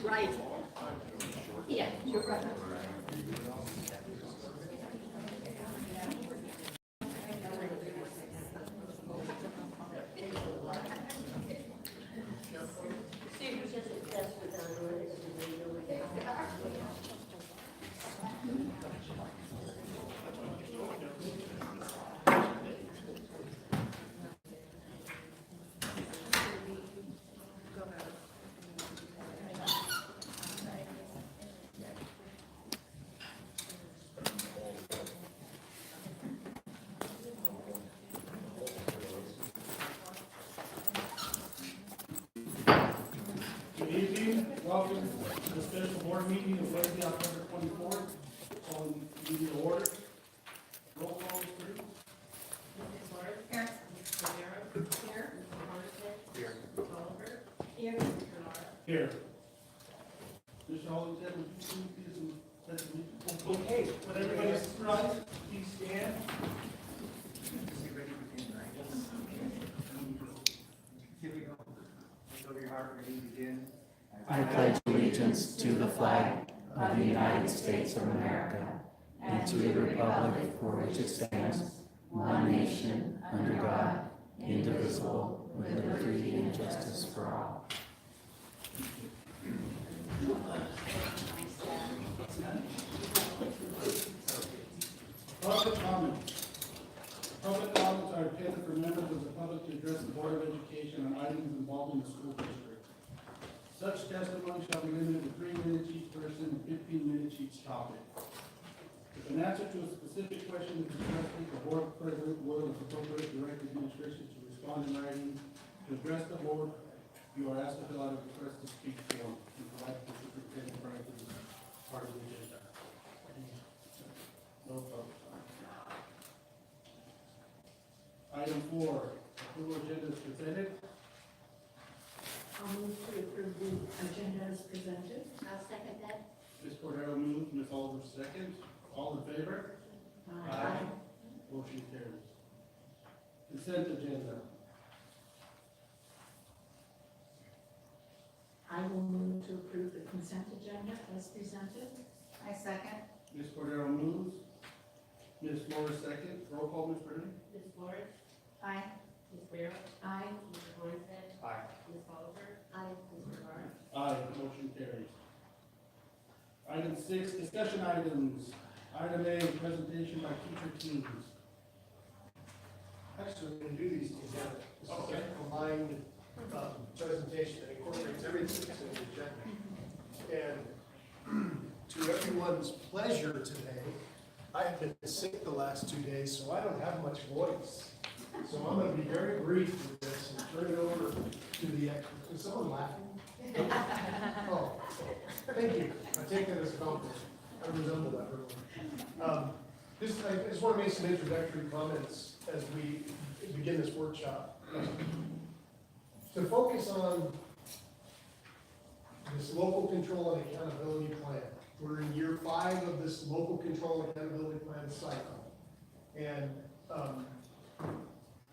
Right. Yeah, you're right. Good evening. Welcome to the special board meeting of Wednesday, October 24th. On meeting to order. Roll call, please. Here. Here. Here. Mr. Hollington, would you please give some pledge of allegiance? Okay, when everybody's rise, please stand. I pledge allegiance to the flag of the United States of America and to the republic for which it stands, one nation, under God, indivisible, with liberty and justice for all. Public comments. Public comments are intended for members of the public to address the Board of Education on items involving the school district. Such testimony shall be limited to 3 minutes each person and 15 minutes each topic. If an answer to a specific question is requested, the board president will, if appropriate, direct administration to respond in writing. To address the board, you are asked to fill out a request to speak form and provide the superintendent prior to this part of the agenda. No problem. Item 4, approval agenda is presented. I'll move to approve the agenda as presented. I'll second that. Ms. Cordero moves, Ms. Oliver seconds. All in favor? Aye. Motion carries. Consent agenda. I will move to approve the consent agenda as presented. I second. Ms. Cordero moves. Ms. Flores seconds. Roll call, Ms. Brennan. Ms. Flores? Aye. Ms. Guerrero? Aye. Mr. Hollington? Aye. Ms. Oliver? Aye. Mr. Rivera? Aye. Motion carries. Item 6, discussion items. Item A, presentation by teacher teams. Actually, we're going to do these together. This is Okay. a combined presentation that incorporates everything that's in the agenda. And to everyone's pleasure today, I have been sick the last 2 days, so I don't have much voice. So I'm going to be very brief with this and turn it over to the experts. Is someone laughing? Oh, thank you. I take that as a compliment. I resemble that really. I just want to make some introductory comments as we begin this workshop. To focus on this local control and accountability plan. We're in year 5 of this local control and accountability plan cycle. And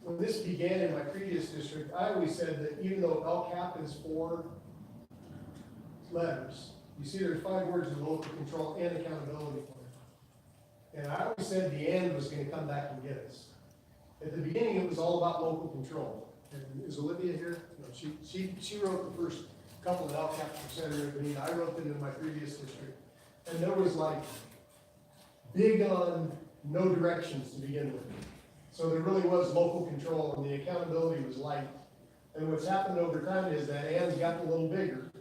when this began in my previous district, I always said that even though LCAP is 4 letters, you see there's 5 words in local control and accountability plan. And I always said the end was going to come back and get us. At the beginning, it was all about local control. And is Olivia here? No, she wrote the first couple of LCAP percent. I mean, I wrote them in my previous district. And there was like big on no directions to begin with. So there really was local control and the accountability was light. And what's happened over time is that Ann's gotten a little bigger.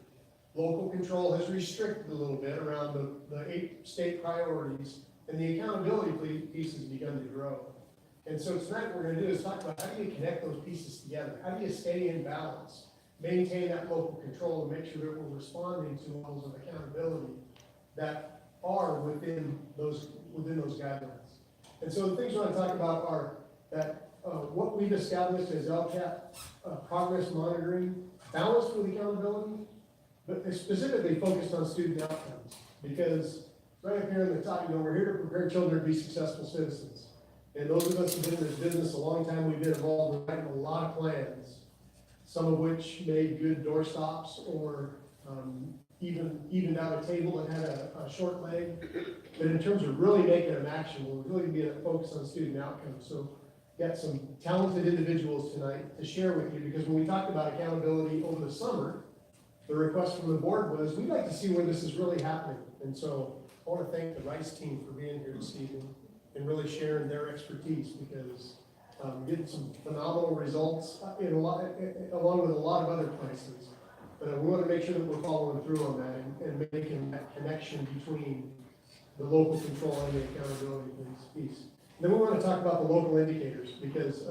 Local control has restricted a little bit around the 8 state priorities, and the accountability piece has begun to grow. And so tonight what we're going to do is talk about how do you connect those pieces together? How do you stay in balance, maintain that local control, and make sure that we're responding to levels of accountability that are within those guidelines. And so the things we want to talk about are that what we've established as LCAP progress monitoring, balanced with accountability, but they're specifically focused on student outcomes. Because right up here in the top, we're here to prepare children to be successful citizens. And those of us who've been in this business a long time, we've been involved in writing a lot of plans, some of which made good doorstops or evened out a table that had a short leg. But in terms of really making them actionable, really being focused on student outcomes. So got some talented individuals tonight to share with you, because when we talked about accountability over the summer, the request from the board was, we'd like to see where this is really happening. And so I want to thank the RICE team for being here this evening and really sharing their expertise, because getting some phenomenal results along with a lot of other places. But we want to make sure that we're following through on that and making that connection between the local control and the accountability piece. And then we want to talk about the local indicators, because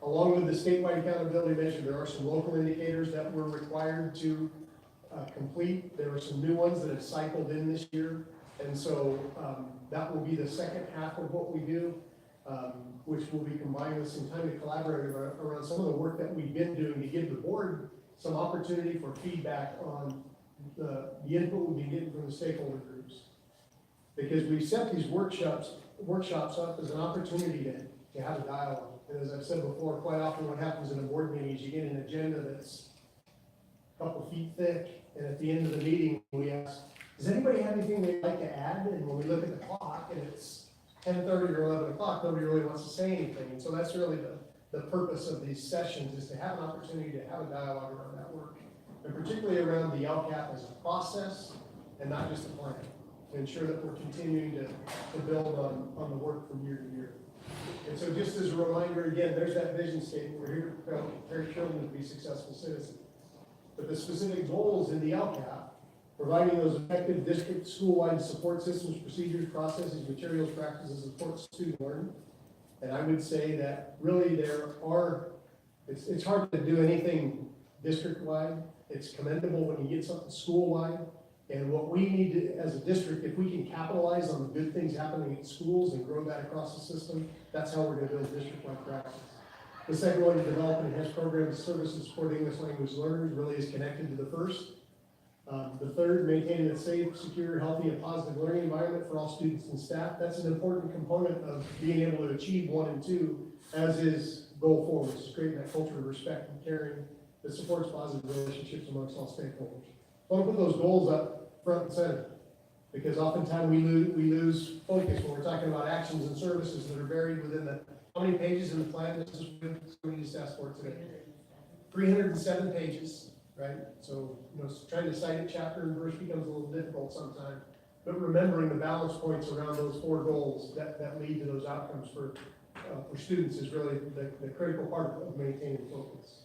along with the statewide accountability measure, there are some local indicators that we're required to complete. There are some new ones that have cycled in this year. And so that will be the second half of what we do, which will be combined with some time to collaborate around some of the work that we've been doing to give the board some opportunity for feedback on the input we've been getting from the stakeholder groups. Because we've set these workshops up as an opportunity to have a dialogue. And as I've said before, quite often what happens in a board meeting is you get an agenda that's a couple feet thick, and at the end of the meeting, we ask, does anybody have anything they'd like to add? And when we look at the clock and it's 10:30 or 11 o'clock, nobody really wants to say anything. And so that's really the purpose of these sessions, is to have an opportunity to have a dialogue around that work. And particularly around the LCAP as a process and not just a plan, to ensure that we're continuing to build on the work from year to year. And so just as a reminder, again, there's that vision statement. We're here to prepare children to be successful citizens. But the specific goals in the LCAP, providing those effective district school-wide support systems, procedures, processes, materials, practices, and support student learning. And I would say that really it's hard to do anything district-wide. It's commendable when you get something school-wide. And what we need to, as a district, if we can capitalize on the good things happening in schools and grow that across the system, that's how we're going to build district-wide practice. The second one, to develop and enhance programs, services, support English language learners, really is connected to the first. The third, maintaining a safe, secure, healthy, and positive learning environment for all students and staff. That's an important component of being able to achieve 1 and 2, as is goal 4, which is creating that culture of respect and caring that supports positive relationships amongst all stakeholders. I want to put those goals up front and center, because oftentimes we lose focus when we're talking about actions and services that are buried within the, how many pages in the plan? This is what we just asked for today. 307 pages. Right? So, trying to cite a chapter and verse becomes a little difficult sometimes. But remembering the balance points around those 4 goals that lead to those outcomes for students is really the critical part of maintaining focus.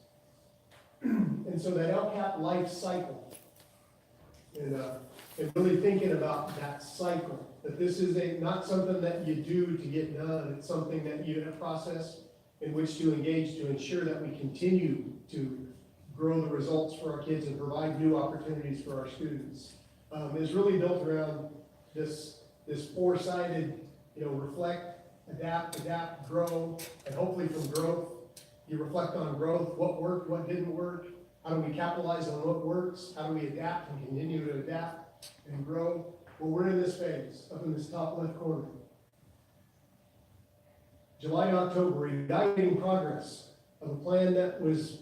And so that LCAP life cycle, and really thinking about that cycle, that this is not something that you do to get done, it's something that you have a process in which to engage to ensure that we continue to grow the results for our kids and provide new opportunities for our students. Is really built around this 4-sided, reflect, adapt, grow, and hopefully from growth, you reflect on growth, what worked, what didn't work, how do we capitalize on what works, how do we adapt and continue to adapt and grow. Well, we're in this phase, up in this top left corner. July and October, evaluating progress of a plan that was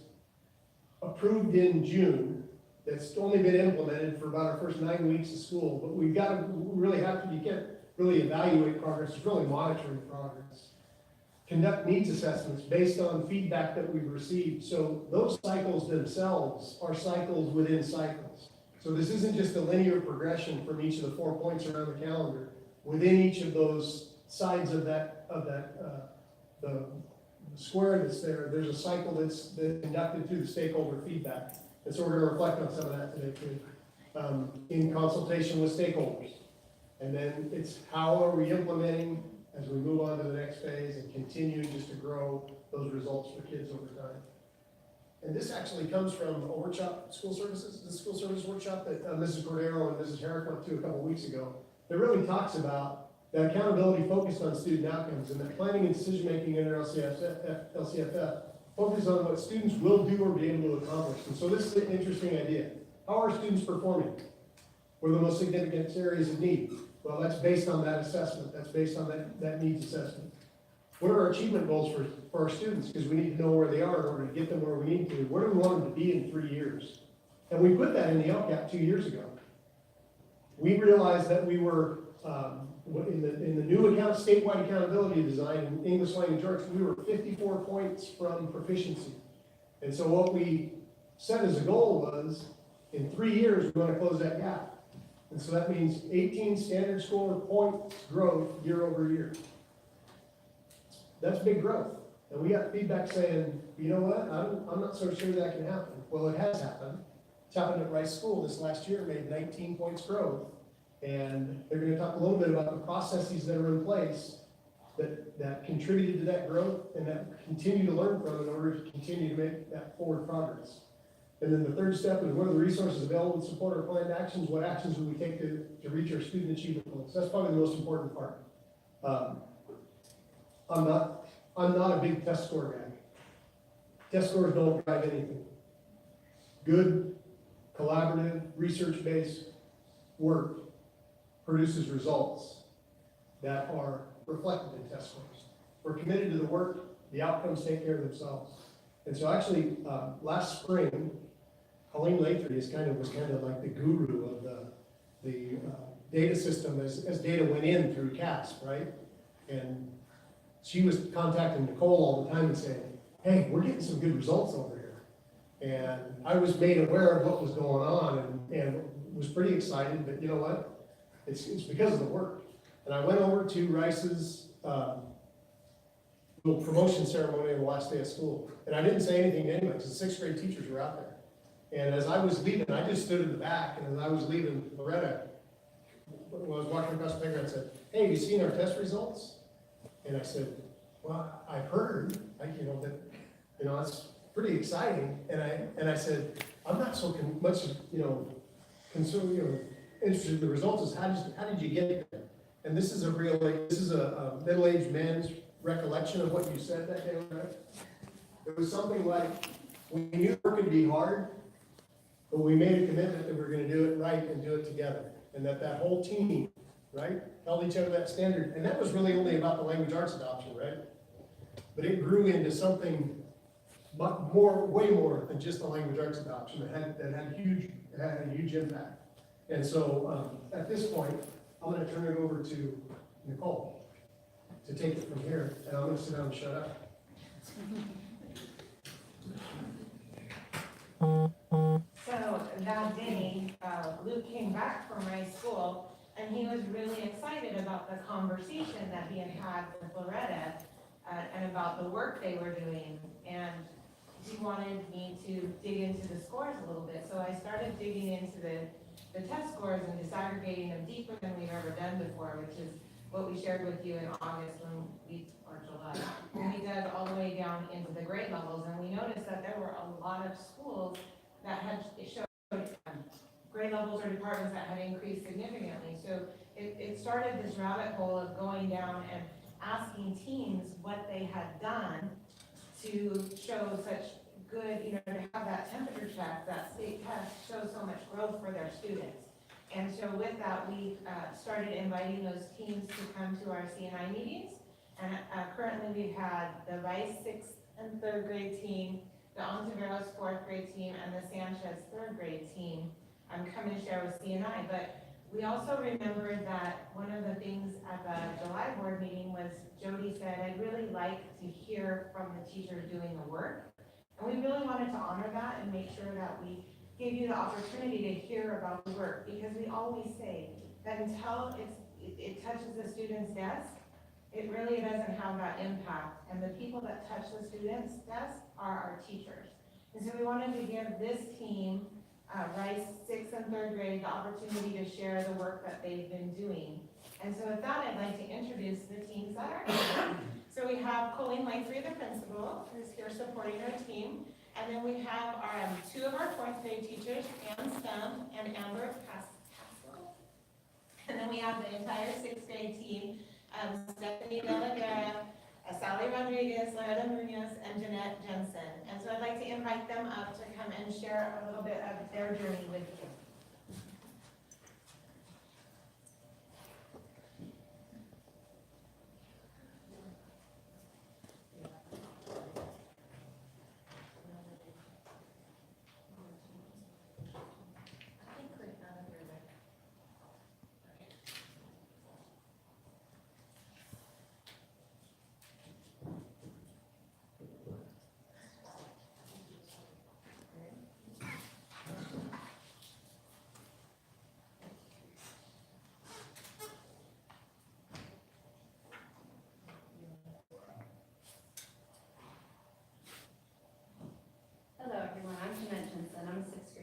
approved in June, that's only been implemented for about our first 9 weeks of school, but we can't really evaluate progress, it's really monitoring progress. Conduct needs assessments based on feedback that we've received. So those cycles themselves are cycles within cycles. So this isn't just a linear progression from each of the 4 points around the calendar. Within each of those sides of the square that's there's a cycle that's conducted through the stakeholder feedback. And so we're going to reflect on some of that today too, in consultation with stakeholders. And then it's how are we implementing as we move on to the next phase and continuing just to grow those results for kids over time. And this actually comes from a workshop, school services, the school service workshop that Mrs. Cordero and Mrs. Herrick went to a couple weeks ago. That really talks about that accountability focused on student outcomes, and that planning and decision-making in our LCFF focus on what students will do or be able to accomplish. And so this is an interesting idea. How are students performing? What are the most significant areas of need? Well, that's based on that assessment. That's based on that needs assessment. What are our achievement goals for our students? Because we need to know where they are in order to get them where we need to. Where do we want them to be in 3 years? And we put that in the LCAP 2 years ago. We realized that we were, in the new statewide accountability design in English language arts, we were 54 points from proficiency. And so what we set as a goal was, in 3 years, we want to close that gap. And so that means 18 standard score points growth year over year. That's big growth. And we got feedback saying, you know what, I'm not so sure that can happen. Well, it has happened. It's happened at Rice School this last year, made 19 points growth. And they're going to talk a little bit about the processes that are in place that contributed to that growth and that continue to learn from in order to continue to make that forward progress. And then the third step is, what are the resources available to support our planned actions? What actions will we take to reach our student achievement goals? That's probably the most important part. I'm not a big test score guy. Test scores don't drive anything. Good, collaborative, research-based work produces results that are reflected in test scores. We're committed to the work, the outcomes take care of themselves. And so actually, last spring, Colleen Lathrey was kind of like the guru of the data system as data went in through CASP, right? And she was contacting Nicole all the time and saying, hey, we're getting some good results over here. And I was made aware of what was going on and was pretty excited, but you know what? It's because of the work. And I went over to Rice's little promotion ceremony on the last day of school. And I didn't say anything to anybody because the 6th grade teachers were out there. And as I was leaving, I just stood in the back, and as I was leaving, Loretta, when I was walking across the playground, said, hey, have you seen our test results? And I said, well, I've heard, that's pretty exciting. And I said, I'm not so much, concerned, interested in the results. Is how did you get there? And this is a middle-aged man's recollection of what you said that day, right? It was something like, we knew work would be hard, but we made a commitment that we were going to do it right and do it together. And that whole team, right, held each other to that standard. And that was really only about the language arts adoption, right? But it grew into something way more than just the language arts adoption. It had a huge impact. And so at this point, I'm going to turn it over to Nicole to take it from here. And I'm going to sit down and shut up. So that day, Luke came back from my school, and he was really excited about the conversation that he had had with Loretta and about the work they were doing. And he wanted me to dig into the scores a little bit. So I started digging into the test scores and disaggregating them deeper than we've ever done before, which is what we shared with you in August or July, when we dug all the way down into the grade levels. And we noticed that there were a lot of schools that had showed grade levels or departments that had increased significantly. So it started this rabbit hole of going down and asking teams what they had done to show such good, to have that temperature check, that state test shows so much growth for their students. And so with that, we started inviting those teams to come to our CNI meetings. And currently we've had the Rice 6th and 3rd grade team, the Ontiveros 4th grade team, and the Sanchez 3rd grade team come and share with CNI. But we also remembered that one of the things at the July board meeting was Jody said, I'd really like to hear from the teachers doing the work. And we really wanted to honor that and make sure that we gave you the opportunity to hear about the work, because we always say that until it touches the student's desk, it really doesn't have that impact. And the people that touch the student's desk are our teachers. And so we wanted to give this team, Rice 6th and 3rd grade, the opportunity to share the work that they've been doing. And so with that, I'd like to introduce the teams that are here. So we have Colleen Lathrey, the principal, who's here supporting our team. And then we have our 2 of our 4th grade teachers, Ann Stump and Amber Castle. And then we have the entire 6th grade team, Stephanie De La Guerra, Sally Rodriguez, Loretta Munoz, and Jeanette Jensen. And so I'd like to invite them up to come and share a little bit of their journey with you.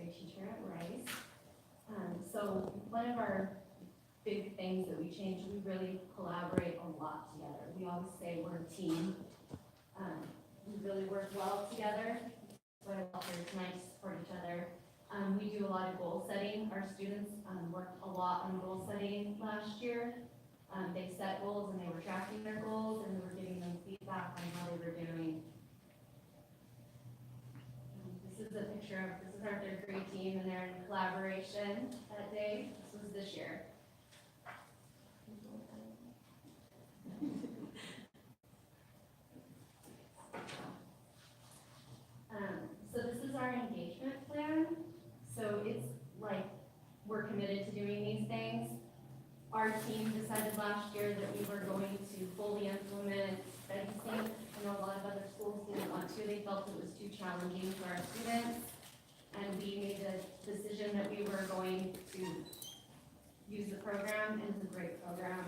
grade teacher at Rice. So one of our big things that we changed, we really collaborate a lot together. We always say we're a team. We really work well together. We're tonight to support each other. We do a lot of goal setting. Our students worked a lot on goal setting last year. They set goals and they were tracking their goals and we were giving them feedback on how they were doing. This is a picture of, this is our third grade team and they're in collaboration that day. This was this year. So this is our engagement plan. So it's like, we're committed to doing these things. Our team decided last year that we were going to fully implement study sync. I know a lot of other schools didn't want to. They felt it was too challenging for our students. And we made a decision that we were going to use the program, and it's a great program.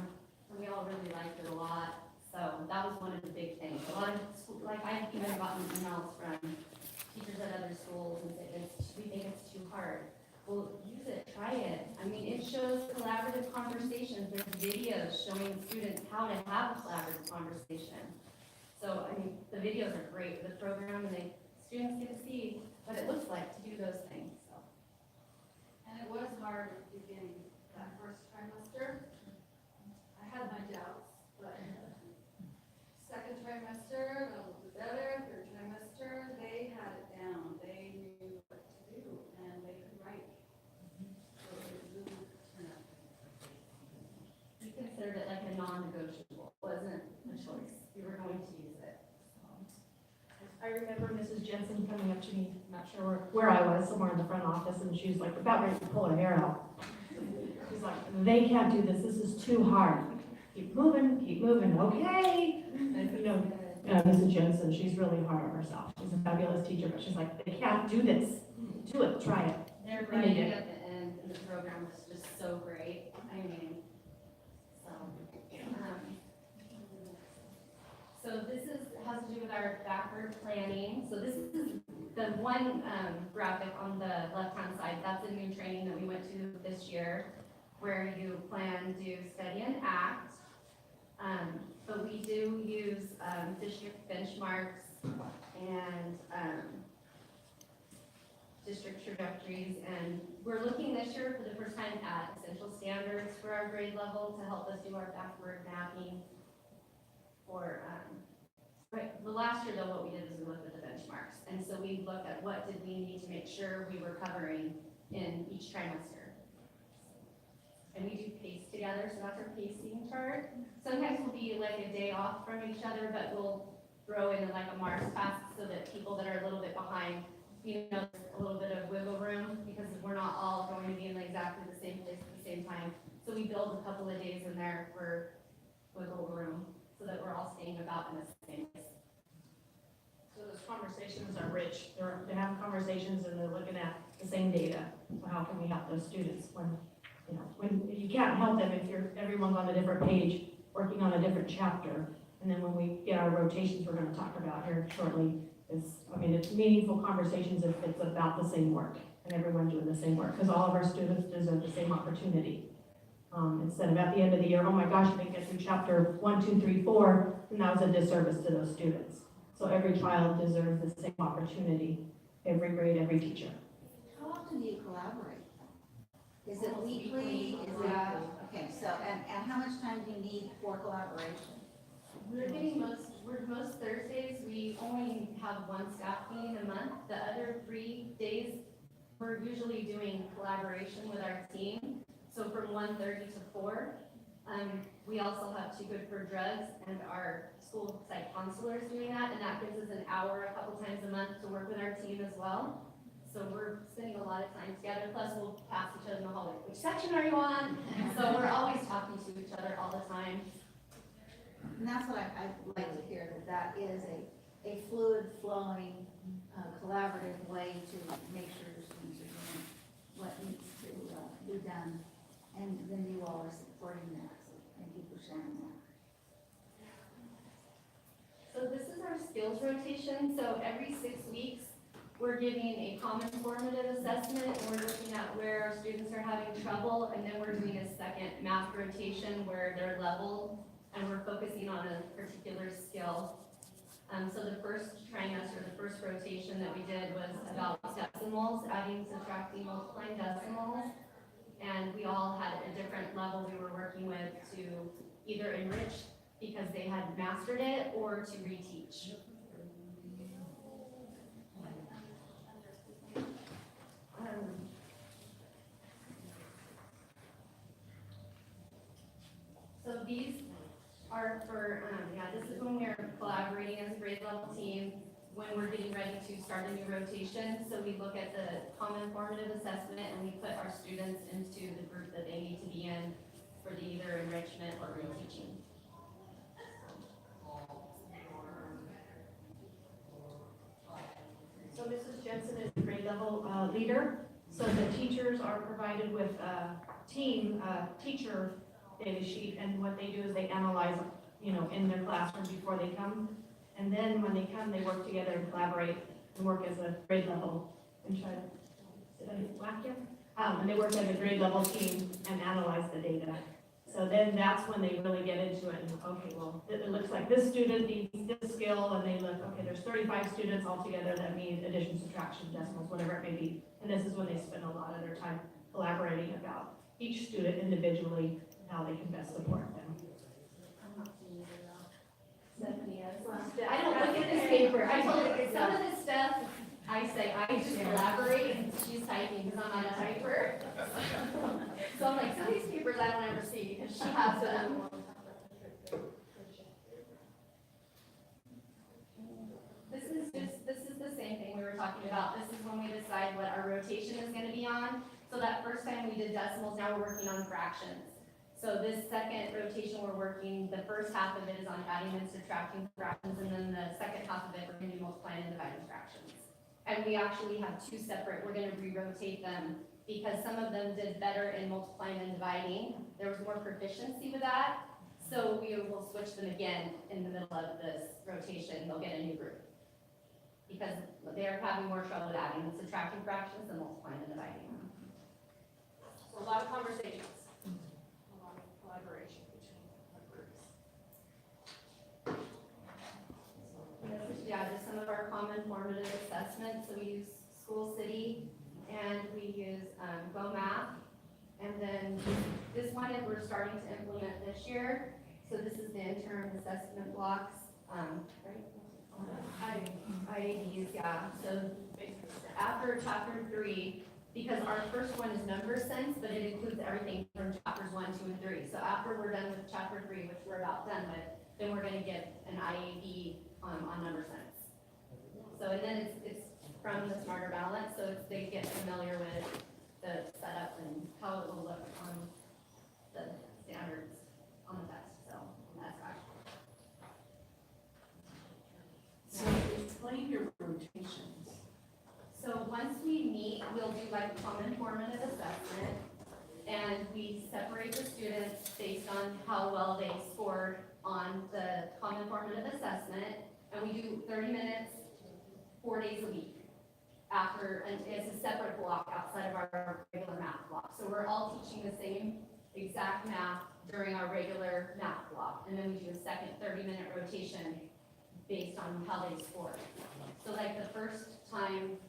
And we all really liked it a lot. So that was one of the big things. A lot of schools, like I've even gotten emails from teachers at other schools and say, we think it's too hard. Well, use it, try it. I mean, it shows collaborative conversations. There's videos showing students how to have a collaborative conversation. So, I mean, the videos are great for the program and students get to see what it looks like to do those things, so. And it was hard at the beginning, that first trimester. I had my doubts, but second trimester, a little bit better, third trimester, they had it down. They knew what to do and they could write. So it really turned out. We considered it like a non-negotiable. It wasn't a choice. We were going to use it. I remember Mrs. Jensen coming up to me, not sure where I was, somewhere in the front office, and she was like about ready to pull her hair out. She's like, they can't do this is too hard. Keep moving, okay. And you know, Mrs. Jensen, she's really hard on herself. She's a fabulous teacher, but she's like, they can't do this. Do it, try it. Their writing at the end in the program was just so great. I mean, so this has to do with our backward planning. So this is the one graphic on the left-hand side. That's a new training that we went to this year, where you plan, do, study, and act. But we do use district benchmarks and district trajectories, and we're looking this year for the first time at essential standards for our grade level to help us do our backward mapping. For the last year though, what we did is we looked at the benchmarks, and so we looked at what did we need to make sure we were covering in each trimester. And we do pace together, so that's our pacing chart. Sometimes we'll be like a day off from each other, but we'll throw in like a Mars pass so that people that are a little bit behind, you know, there's a little bit of wiggle room because we're not all going to be in exactly the same place at the same time. So we build a couple of days in there for wiggle room so that we're all staying about in the same place. So those conversations are rich. They have conversations and they're looking at the same data. So how can we help those students when you can't help them if everyone's on a different page, working on a different chapter. And then when we get our rotations we're going to talk about here shortly, it's meaningful conversations if it's about the same work and everyone doing the same work, because all of our students deserve the same opportunity. Instead of at the end of the year, oh my gosh, they get through chapter 1, 2, 3, 4, and that was a disservice to those students. So every child deserves the same opportunity, every grade, every teacher. How often do you collaborate? Is it Almost weekly? weekly. Is it, okay, so, and how much time do you need for collaboration? Most Thursdays, we only have one staff meeting a month. The other 3 days, we're usually doing collaboration with our team. So from 1:30 to 4, we also have Too Good for Drugs and our school site counselors doing that, and that gives us an hour a couple times a month to work with our team as well. So we're spending a lot of time together, plus we'll pass each other in the hallway. Which section are you on? So we're always talking to each other all the time. And that's what I'd like to hear, that is a fluid flowing, collaborative way to make sure your students are doing what needs to be done. And then you all are supporting that, so thank you for sharing that. So this is our skills rotation. So every 6 weeks, we're we're giving a common formative assessment, and we're looking at where our students are having trouble, and then we're doing a second math rotation where they're leveled, and we're focusing on a particular skill. So the first trimester, the first rotation that we did was about decimals, adding, subtracting, multiplying decimals. And we all had a different level we were working with to either enrich because they had mastered it or to reteach. So these are for, this is when we're collaborating as a grade level team, when we're getting ready to start a new rotation. So we look at the common formative assessment and we put our students into the group that they need to be in for the either enrichment or reteaching. So Mrs. Jensen is the grade level leader, so the teachers are provided with a teacher data sheet, and what they do is they analyze, in their classroom before they come. And then when they come, they work together and collaborate and work as a grade level and try to, did I whack you? And they work as a grade level team and analyze the data. So then that's when they really get into it and, okay, well, it looks like this student needs this skill, and they look, okay, there's 35 students altogether that need addition, subtraction, decimals, whatever it may be. And this is when they spend a lot of their time collaborating about each student individually, and how they can best support them. Stephanie, I don't look at this paper. I told her some of this stuff, I say, I just collaborate, and she's typing because I'm not a typer. So I'm like, some of these papers I don't ever see because she has them. This is the same thing we were talking about. This is when we decide what our rotation is going to be on. So that first time we did decimals, now we're working on fractions. So this second rotation, we're working, the first half of it is on adding and subtracting fractions, and then the second half of it, we're going to do multiplying and dividing fractions. And we actually have two separate, we're going to re-rotate them because some of them did better in multiplying and dividing. There was more proficiency with that. So we will switch them again in the middle of this rotation. They'll get a new group because they're having more trouble with adding and subtracting fractions than multiplying and dividing. So a lot of conversations. Collaboration between the groups. Yeah, just some of our common formative assessments. So we use School City and we use Go Math. And then this one that we're starting to implement this year. So this is the interim assessment blocks, right? IADs, yeah. So after chapter 3, because our first one is number sense, but it includes everything from chapters 1, 2, and 3. So after we're done with chapter 3, which we're about done with, then we're going to get an IAD on number sense. So and then it's from the Smarter Balance, so they get familiar with the setup and how it will look on the standards on the test. So that's actually. So explain your rotations. So once we meet, we'll do like a common formative assessment, and we separate the students based on how well they scored on the common formative assessment, and we do 30 minutes, 4 days a week. After, and it's a separate block outside of our regular math block. So we're all teaching the same exact math during our regular math block, and then we do a second 30-minute rotation based on how they scored. So like the first time,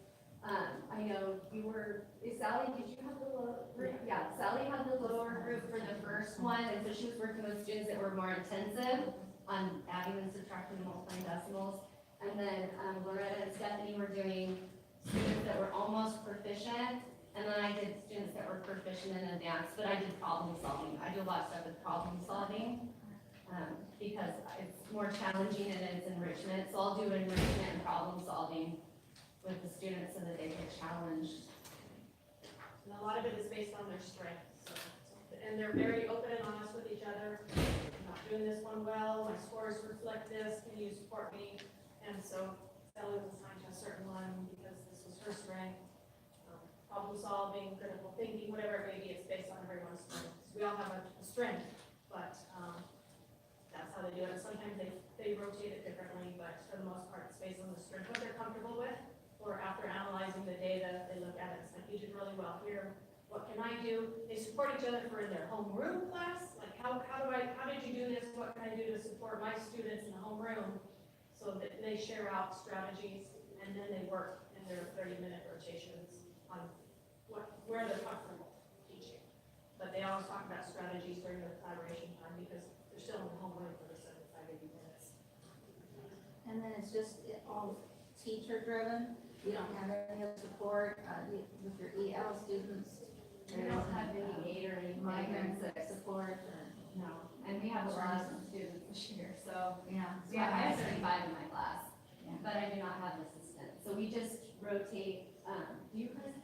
I know you were, Sally, did you have the lower group? Yeah, Sally had the lower group for the first one, and so she was working with students that were more intensive on adding and subtracting and multiplying decimals. And then Loretta and Stephanie were doing students that were almost proficient, and then I did students that were proficient in advanced, but I did problem solving. I do a lot of stuff with problem solving because it's more challenging and it's enrichment. So I'll do enrichment and problem solving with the students so that they get challenged. And a lot of it is based on their strengths. And they're very open and honest with each other. I'm not doing this one well, my scores reflect this, can you support me? And so Sally was assigned to a certain one because this was her strength. Problem solving, critical thinking, whatever it may be, it's based on everyone's strengths. We all have a strength, but that's how they do it. Sometimes they rotate it differently, but for the most part, it's based on the strength, what they're comfortable with, or after analyzing well, here, what can I do? They support each other for their homeroom class, like how did you do this? What can I do to support my students in the homeroom? So that they share out strategies, and then they work in their 30-minute rotations on where they're comfortable teaching. But they always talk about strategies during their collaboration time because they're still in the homeroom for the 75, 80 minutes. And then it's just all teacher driven, you don't have any other support, with your EL students? We don't have any aid or anything. Migrant support, or, No, and we have a lot of students this year, so. yeah. Yeah, I have 35 in my class, Yeah. but I do not have an assistant. So we just rotate, do you guys?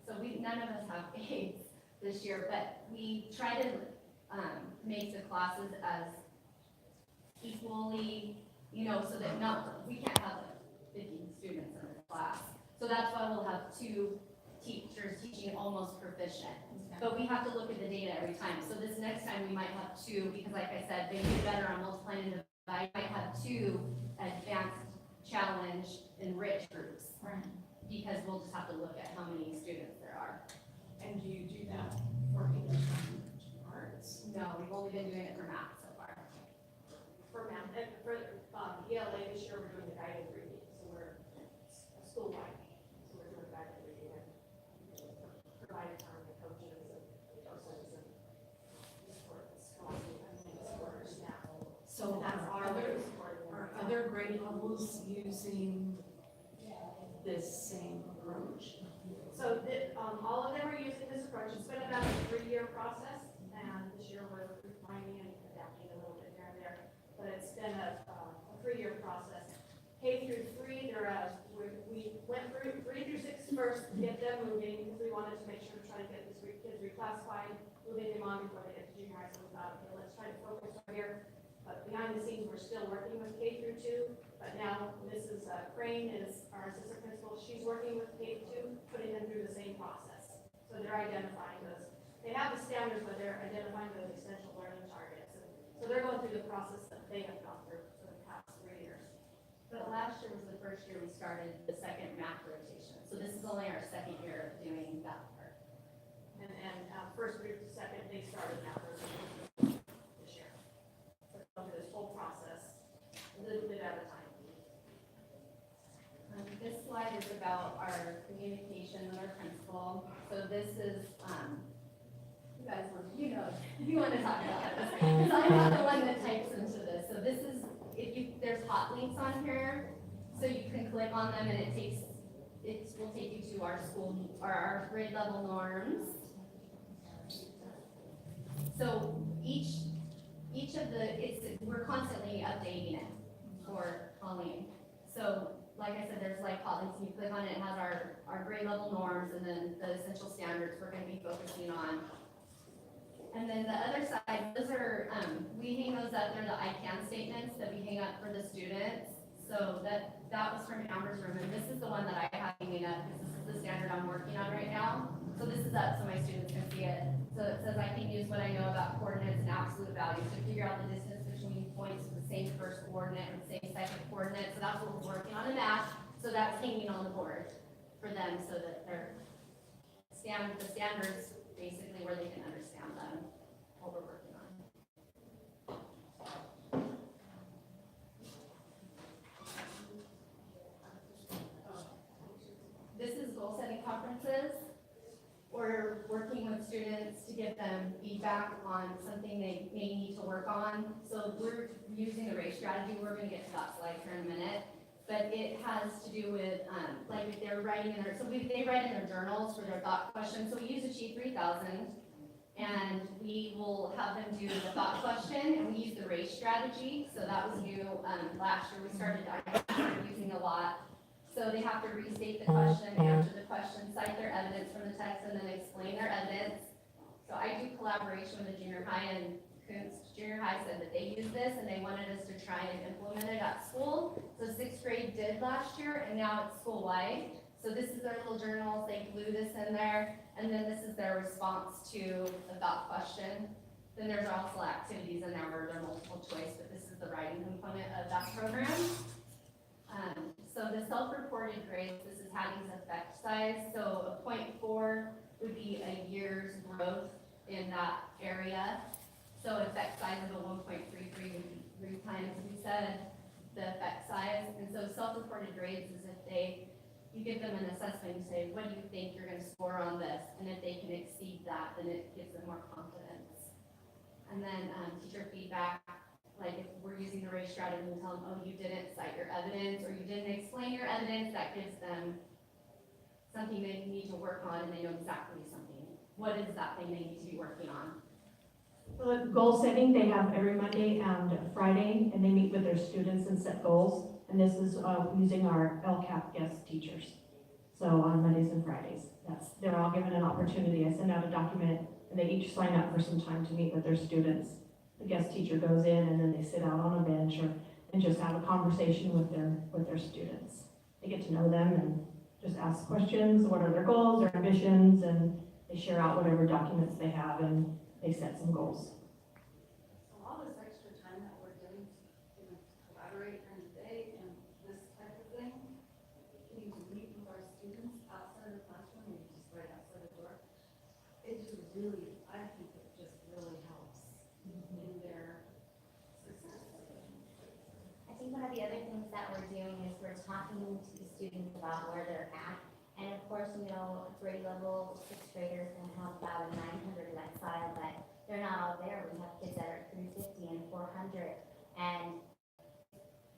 So none of us have aides this year, but we try to, make the classes as equally, so that we can't have like 50 students in a class. So that's why we'll have 2 teachers teaching almost proficient. But we have to look at the data every time. So this next time we might have 2, because like I said, they do better on multiplying and dividing. We might have 2 advanced challenge enriched groups. Right. Because we'll just have to look at how many students there are. And do you do that for English language arts? No, we've only been doing it for math so far. For math, and for ELA this year, we're doing the guided reading, so we're school-wide. So we're doing guided reading and providing time to coaches and docents and support staff. So That's are our other, support. are other grade levels using this same approach? So all of them are using this approach. It's been about a 3-year process, and this year we're refining and adapting a little bit here and there. But it's been a 3-year process. K through 3, we went through 3 through 6 first to get them moving because we wanted to make sure to try to get these kids reclassified, moving them on before they get to junior high. So we thought, okay, let's try to focus right here. But behind the scenes, we're still working with K through 2. But now Mrs. Crane is our assistant principal. She's working with K through 2, putting them through the same process. So they're identifying those. They have the standards, but they're identifying those essential learning targets. And so they're going through the process that they have gone through for the past 3 years. But last year was the first year we started the second math rotation. So this is only our 2nd year of doing that part. And first group to second, they started that rotation this year. So go through this whole process, a little bit at a time. This slide is about our communication with our principal. So this is, you guys want, you want to talk about this. Because I'm not the one that types into this. So this is, there's hot links on here. So you can click on them and it will take you to our school, or our grade level norms. So each of we're constantly updating it for Colleen. So like I said, there's like hot links, and you click on it, it has our grade level norms and then the essential standards we're going to be focusing on. And then the other side, those are, we hang those up, they're the I can statements that we hang up for the students. So that was from Amber's room, and this is the one that I have hanging up, because this is the standard I'm working on right now. So this is up so my students can see it. So it says I can use what I know about coordinates and absolute values to figure out the distance between points with the same first coordinate and the same second coordinate. So that's what we're working on in math. So that's hanging on the board for them so that they're the standards basically where they can understand them, what we're working on. This is goal setting conferences. We're working with students to give them feedback on something they may need to work on. So we're using the race strategy. We're going to get to that slide here in a minute. But it has to do with, like if they're writing in they write in their journals for their thought questions. So we use Achieve 3000, and we will have them do the thought question, and we use the race strategy. So that was new last year. We started using a lot. So they have to restate the question, answer the question, cite their evidence from the text, and then explain their evidence. So I do collaboration with the junior high, and Kuntz Junior High said that they use this, and they wanted us to try and implement it at school. So 6th grade did last year, and now it's school-wide. So this is their little journals, they glue this in there, and then this is their response to the thought question. Then there's also activities in there where they're multiple choice, but this is the writing component of that program. So the self-reported grades, this is having effect size, so a 0.4 would be a year's growth in that area. So effect size of a 1.33 would be 3 times, we said, the effect size. And so self-reported grades is if you give them an assessment, you say, what do you think you're gonna score on this? And if they can exceed that, then it gives them more confidence. And then teacher feedback, like if we're using the race strategy and tell them, oh, you didn't cite your evidence or you didn't explain your evidence, that gives them something they need to work on and they know exactly something. What is that thing they need to be working on? Well, goal setting, they have every Monday and Friday, and they meet with their students and set goals. And this is using our LCAP guest teachers. So on Mondays and Fridays, they're all given an opportunity. I send out a document and they each sign up for some time to meet with their students. The guest teacher goes in and then they sit out on a bench and just have a conversation with their students. They get to know them and just ask questions, what are their goals, their ambitions, and they share out whatever documents they have and they set some goals. So all this extra time that we're getting to collaborate during the day and this type of thing, getting to meet with our students outside of the classroom, or just right outside the door, it just really, I think it just really helps in their success. I think one of the other things that we're doing is we're talking to the students about where they're at. And of course, grade level 6th graders can have about a 900 lexile, but they're not all there. We have kids that are 350 and 400. And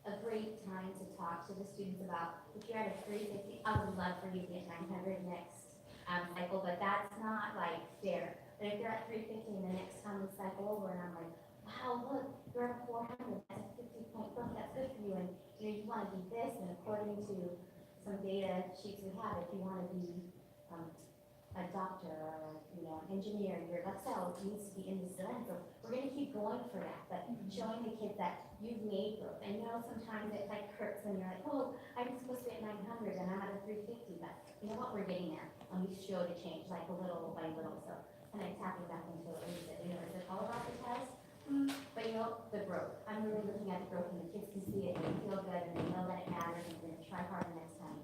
a great time to talk to the students about, if you're at a 350, I would love for you to get 900 next cycle, but that's not like fair. But if they're at 350 and the next time we cycle over and I'm like, wow, look, you're at 400, that's a 50-point book, that's good for you. And you want to be this, and according to some data sheets we have, if you want to be a doctor or an engineer, your Excel needs to be in this zone. So we're going to keep going for that, but showing the kids that you've made growth. And sometimes it like hurts when you're like, oh, I'm supposed to be at 900 and I'm at a 350, but you know what, we're getting there. And we show the change, like little by little. So kind of tapping back into it, is it all about the test? But the growth. I'm really looking at the growth, and the kids can see it and they feel good and they know that it matters and they're going to try harder next time.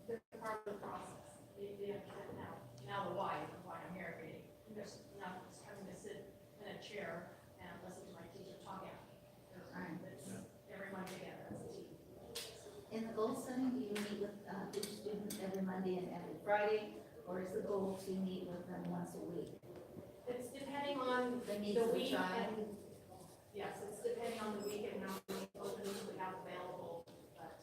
They're part of the process. They understand now the why I'm here every day. There's not just having to sit in a chair and listen to my teacher talk at me. It's everyone together as a team. In the goal setting, do you meet with each student every Monday and every Friday? Or is the goal to meet with them once a week? It's depending on The needs the of the week child? and, yes, it's depending on the week and how many openings we have available. But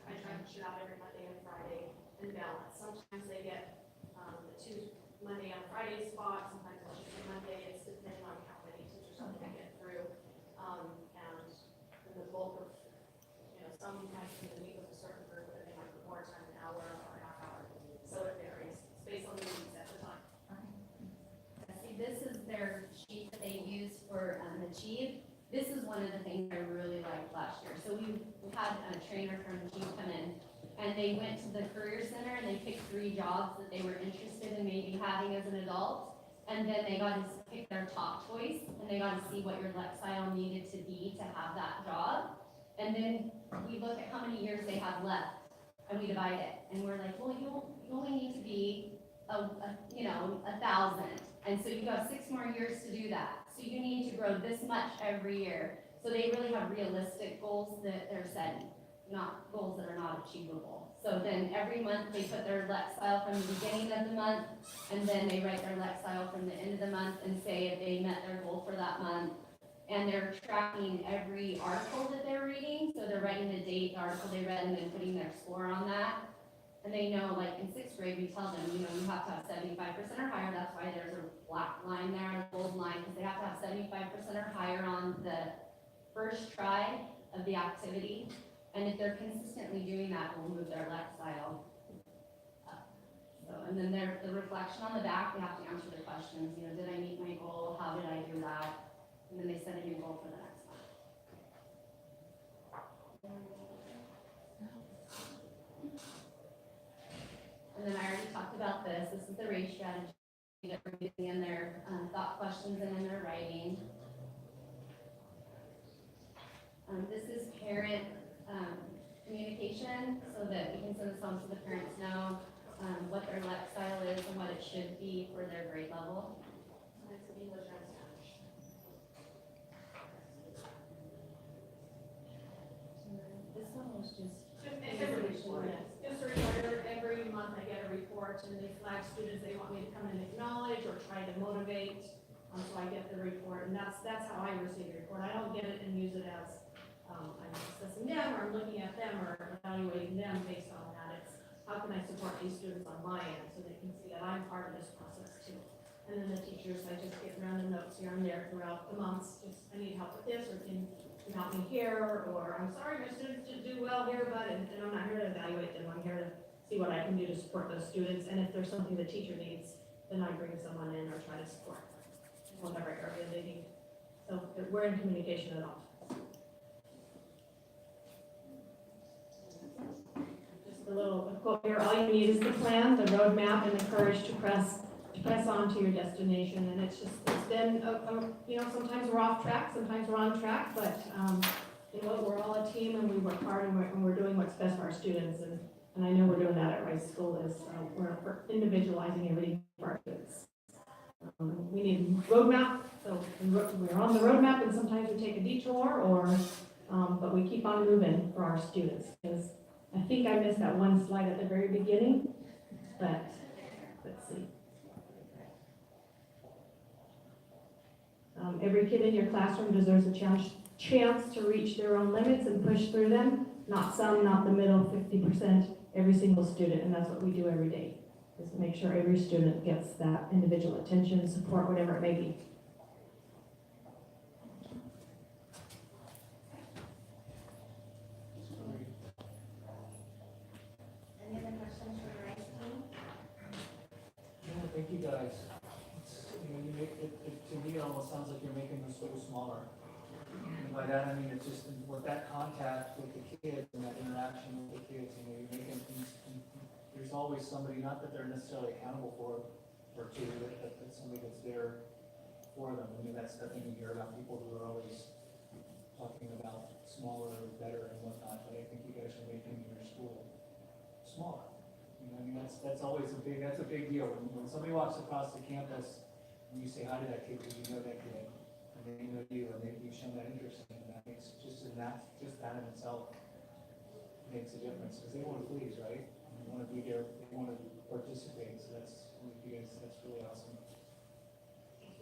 I try to shoot out every Monday and Friday and balance. Sometimes they get the 2 Monday and Friday spots, sometimes it's just a Monday. It's depending on how many teachers I'm going to get through. And the bulk of, sometimes you meet with a certain group and they might be more time, an hour or a half hour. So it varies. It's based on the needs at the time. See, this is their sheet that they use for Achieve. This is one of the things I really liked last year. So we had a trainer from Achieve come in, and they went to the Career Center and they picked 3 jobs that they were interested in maybe having as an adult. And then they got to pick their top choice, and they got to see what your lexile needed to be to have that job. And then we look at how many years they have left, and we divide it. And we're like, well, you only need to be 1,000. And so you have 6 more years to do that. So you need to grow this much every year. So they really have realistic goals that they're setting, not goals that are not achievable. So then every month they put their lexile from the beginning of the month, and then they write their lexile from the end of the month and say if they met their goal for that month. And they're tracking every article that they're reading. So they're writing the date, the article they read, and then putting their score on that. And they know, like in 6th grade, we tell them, you have to have 75% or higher. That's why there's a black line there, a gold line, because they have to have 75% or higher on the first try of the activity. And if they're consistently doing that, we'll move their lexile up. So, and then the reflection on the back, they have to answer the questions. Did I meet my goal? How did I do that? And then they set a new goal for the next one. And then I already talked about this. This is the race strategy that we're using in their thought questions and in their writing. This is parent information so that we can send this home so the parents know what their LEC style is and what it should be for their grade level. It's English and Spanish. This one was just. Just a reminder, every month I get a report and they flag students they want me to come and acknowledge or try to motivate. So I get the report, and that's how I receive the report. I don't get it and use it as, I'm assessing them, or I'm looking at them, or evaluating them based on that. It's, how can I support these students on my end, so they can see that I'm part of this process too. And then the teachers, I just get random notes here and there throughout the months, just, I need help with this, or can you help me here, or I'm sorry, my students didn't do well here, but, and I'm not here to evaluate them, I'm here to see what I can do to support those students, and if there's something the teacher needs, then I bring someone in or try to support whatever area they need. So we're in communication at all. Just a little quote here, all you need is the plan, the roadmap, and the courage to press on to your destination. And it's been, sometimes we're off track, sometimes we're on track, but, we're all a team and we work hard and we're doing what's best for our students. And I know we're doing that at Rice School, is we're individualizing everything for our kids. We need a roadmap, so we're on the roadmap, and sometimes we take a detour, but we keep on moving for our students. Because I think I missed that one slide at the very beginning, but let's see. Every kid in your classroom deserves a chance to reach their own limits and push through them. Not some, not the middle, 50%, every single student, and that's what we do every day. Is to make sure every student gets that individual attention, support, whatever it may be. Any other questions for the Rice team? Yeah, thank you guys. You make it, to me, it almost sounds like you're making the school smaller. And by that, I mean, it's just with that contact with the kids and that interaction with the kids, you're making things, there's always somebody, not that they're necessarily accountable for, or two, but somebody that's there for them. I mean, that's the thing you hear about people who are always talking about smaller, better, and whatnot, but I think you guys are making your school smaller. I mean, that's always a big deal. When somebody walks across the campus and you say hi to that kid because you know that kid, and they know you, and you've shown that interest in them, that makes just that in itself makes a difference, because they want to please, right? They want to be there, they want to participate, so that's really awesome.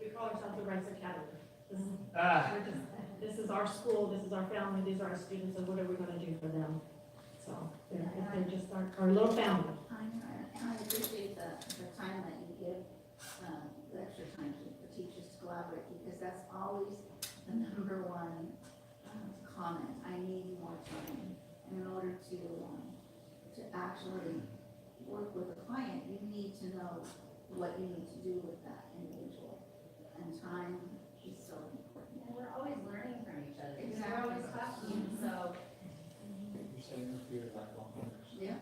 We call ourselves the Rice Academy. This is our school, this is our family, these are our students, and what are we going to do for them? So they're just our little family. I appreciate the time that you give, the extra time for teachers to collaborate, because that's always the number one comment. I need more time. And in order to actually work with a client, you need to know what you need to do with that individual. And time is so important. And we're always learning from each other. Exactly. We're always talking, so. You're saying you're here like Yeah.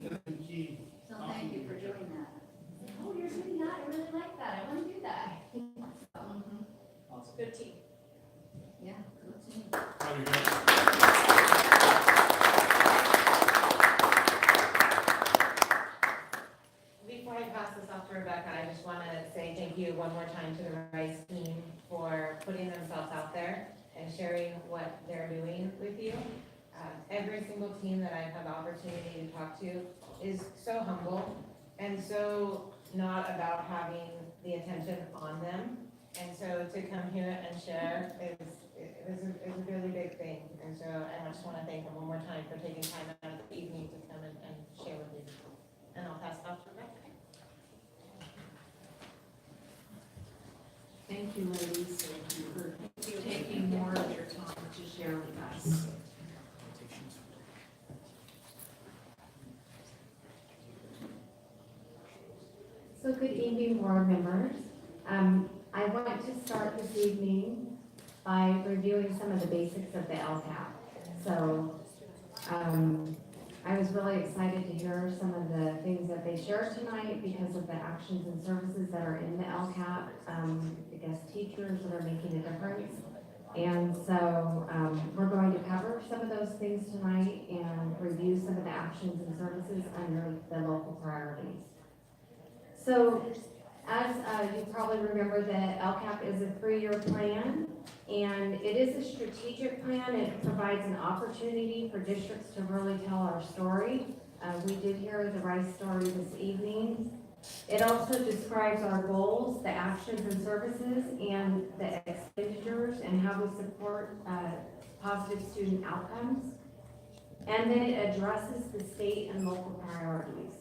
That's the key. So thank you for doing that. Oh, you're doing that, I really like that, I want to do that. awesome. Good team. Yeah, good team. Probably good. Before I pass this off to Rebecca, I just want to say thank you one more time to the Rice team for putting themselves out there and sharing what they're doing with you. Every single team that I've had the opportunity to talk to is so humble and so not about having the attention on them. And so to come here and share is a really big thing. And so I just want to thank them one more time for taking time out of the evening to come and share with you. And I'll pass it off to Rebecca. Thank you, ladies, for taking more of your time to share with us. So good evening, board members. I want to start this evening by reviewing some of the basics of the LCAP. So I was really excited to hear some of the things that they shared tonight because of the actions and services that are in the LCAP, I guess teachers that are making a difference. And so, we're going to cover some of those things tonight and review some of the actions and services under the local priorities. So, as you probably remember, the LCAP is a 3-year plan, and it is a strategic plan. It provides an opportunity for districts to really tell our story. We did hear the Rice story this evening. It also describes our goals, the actions and services, and the expenditures, and how we support positive student outcomes. And then it addresses the state and local priorities.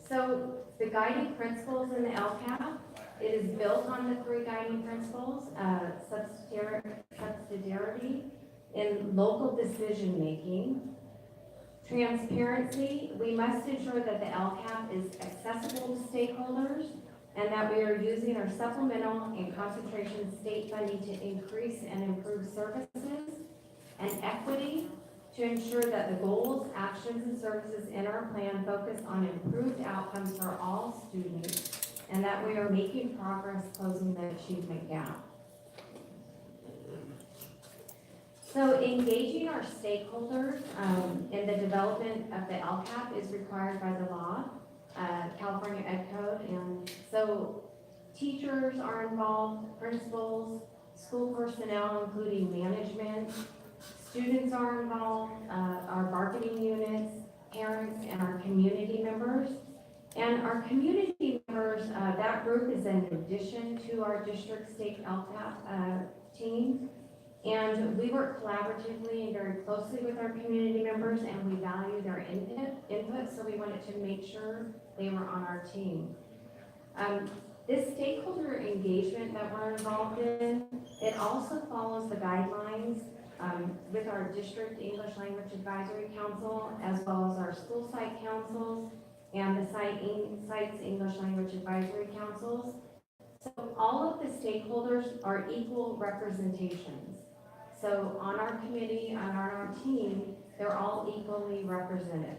So the guiding principles in the LCAP, it is built on the 3 guiding principles, subsidiarity in local decision-making, transparency. We must ensure that the LCAP is accessible to stakeholders and that we are using our supplemental and concentration state funding to increase and improve services, and equity to ensure that the goals, actions, and services in our plan focus on improved outcomes for all students, and that we are making progress closing the achievement gap. So engaging our stakeholders in the development of the LCAP is required by the law, California Ed Code, and so teachers are involved, principals, school personnel, including management, students are involved, our bargaining units, parents, and our community members. And our community members, that group is in addition to our district state LCAP team. And we work collaboratively and very closely with our community members, and we value their input, so we wanted to make sure they were on our team. This stakeholder engagement that we're involved in, it also follows the guidelines with our district English Language Advisory Council, as well as our school site councils and the sites English Language Advisory Councils. So all of the stakeholders are equal representations. So on our committee and on our team, they're all equally represented.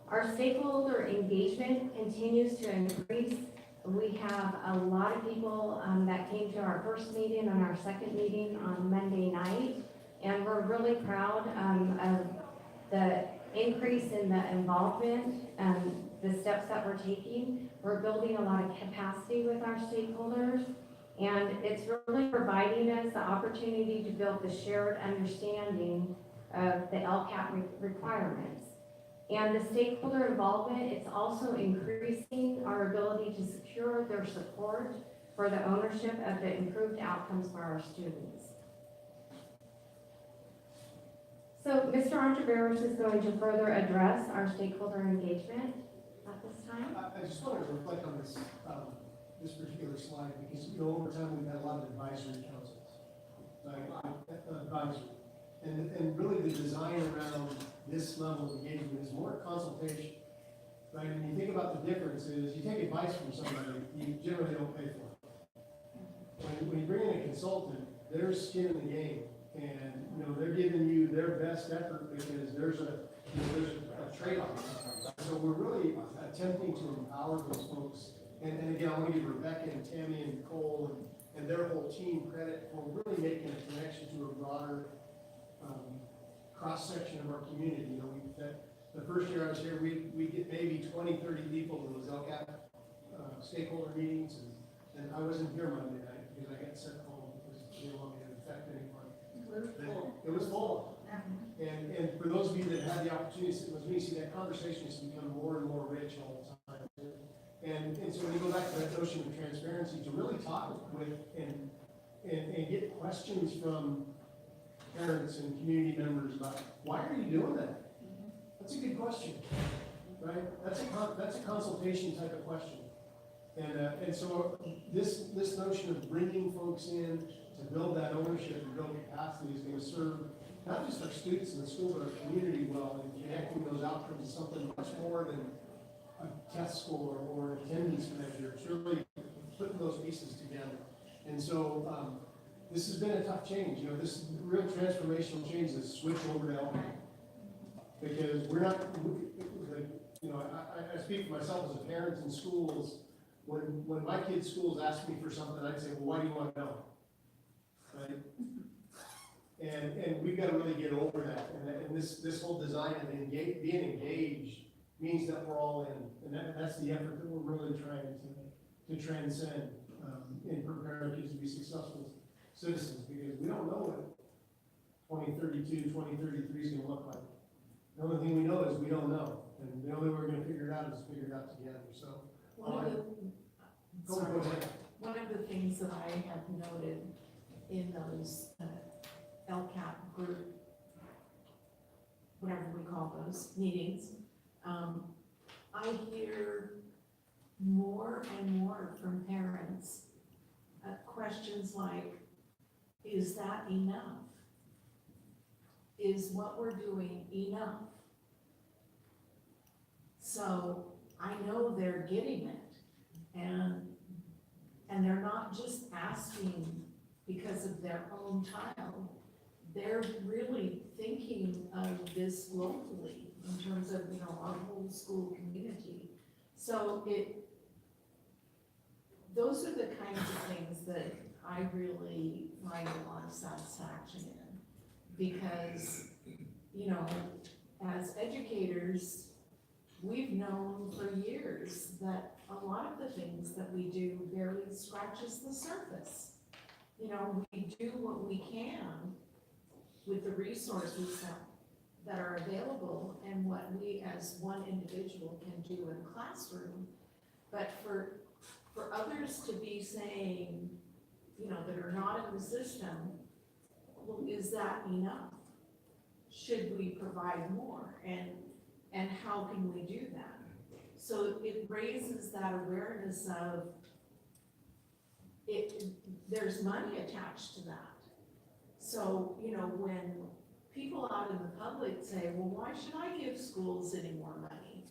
Our stakeholder engagement continues to increase. We have a lot of people that came to our first meeting and our second meeting on Monday night. And we're really proud of the increase in the involvement and the steps that we're taking. We're building a lot of capacity with our stakeholders, and it's really providing us the opportunity to build the shared understanding of the LCAP requirements. And the stakeholder involvement, it's also increasing our ability to secure their support for the ownership of the improved outcomes for our students. So Mr. Ontiveros is going to further address our stakeholder engagement at this time. I just wanted to reflect on this, this particular slide, because, you know, over time, we've had a lot of advisory councils, advisory. And really the design around this level of engagement is more consultation, right? And you think about the difference is, you take advice from somebody, you generally don't pay for it. When you bring in a consultant, they're skin in the game, and, you know, they're giving you their best effort because there's a trade-off. So we're really attempting to empower those folks. And again, I want to give Rebecca and Tammy and Nicole and their whole team credit for really making a connection to a broader cross-section of our community. You know, the first year I was here, we get maybe 20, 30 people to those LCAP stakeholder meetings, and I wasn't here Monday night because I got sent home because they didn't want me to affect anyone. It was full. And for those of you that had the opportunity to sit with me, see, that conversation has become more and more rich all the time. And so when you go back to that notion of transparency, to really talk with and get questions from parents and community members about, why are you doing that? That's a good question, right? That's a consultation type of question. And so this notion of bringing folks in to build that ownership and build capacity is going to serve not just our students in the school, but our community well, and connecting those outcomes to something much more than a test score or attendance measure. It's really putting those pieces together. And so this has been a tough change. You know, this real transformational change is switch over to LCAP. Because we're not, you know, I speak for myself as a parent in schools. When my kids' schools ask me for something, I'd say, well, why do you want to know? right? And we've got to really get over that, and this whole design of being engaged means that we're all in, and that's the effort that we're really trying to transcend, and prepare our kids to be successful citizens, because we don't know what 2032, 2033 is gonna look like. The only thing we know is we don't know, and the only way we're gonna figure it out is figure it out together, so. One of the, Go sorry, ahead. one of the things that I have noted in those LCAP group, whatever we call those meetings, I hear more and more from parents, questions like, is that enough? Is what we're doing enough? So I know they're getting it, and they're not just asking because of their own child. They're really thinking of this locally in terms of, our whole school community. So those are the kinds of things that I really find a lot of satisfaction in. Because, as educators, we've known for years that a lot of the things that we do barely scratches the surface. We do what we can with the resources that are available and what we as one individual can do in a classroom. But for others to be saying, that are not in the system, well, is that enough? Should we provide more? And how can we do that? So it raises that awareness of there's money attached to that. So, when people out in the public say, well, why should I give schools any more money?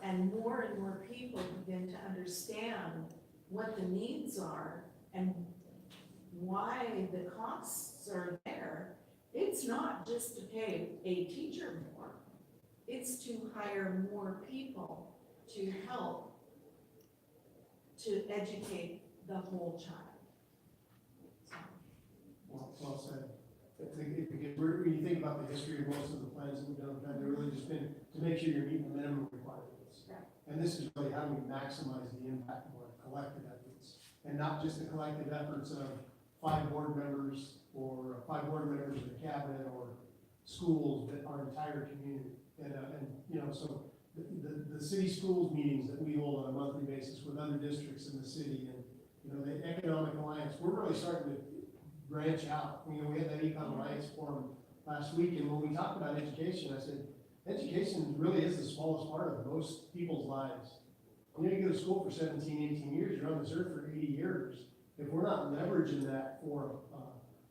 And more people begin to understand what the needs are and why the costs are there. It's not just to pay a teacher more. It's to hire more people to help to educate the whole child. Well said. Because when you think about the history of most of the plans that we've done, they've really just been to make sure you're meeting the minimum requirements. Right. And this is really how do we maximize the impact of our collective efforts, and not just the collective efforts of 5 board members or 5 board members of the cabinet or schools, but our entire community. So the city schools meetings that we hold on a monthly basis with other districts in the city, and the Economic Alliance, we're really starting to branch out. We had that Econ Alliance forum last week, and when we talked about education, I said, education really is the smallest part of most people's lives. You go to school for 17, 18 years, you're on this earth for 80 years. If we're not leveraging that for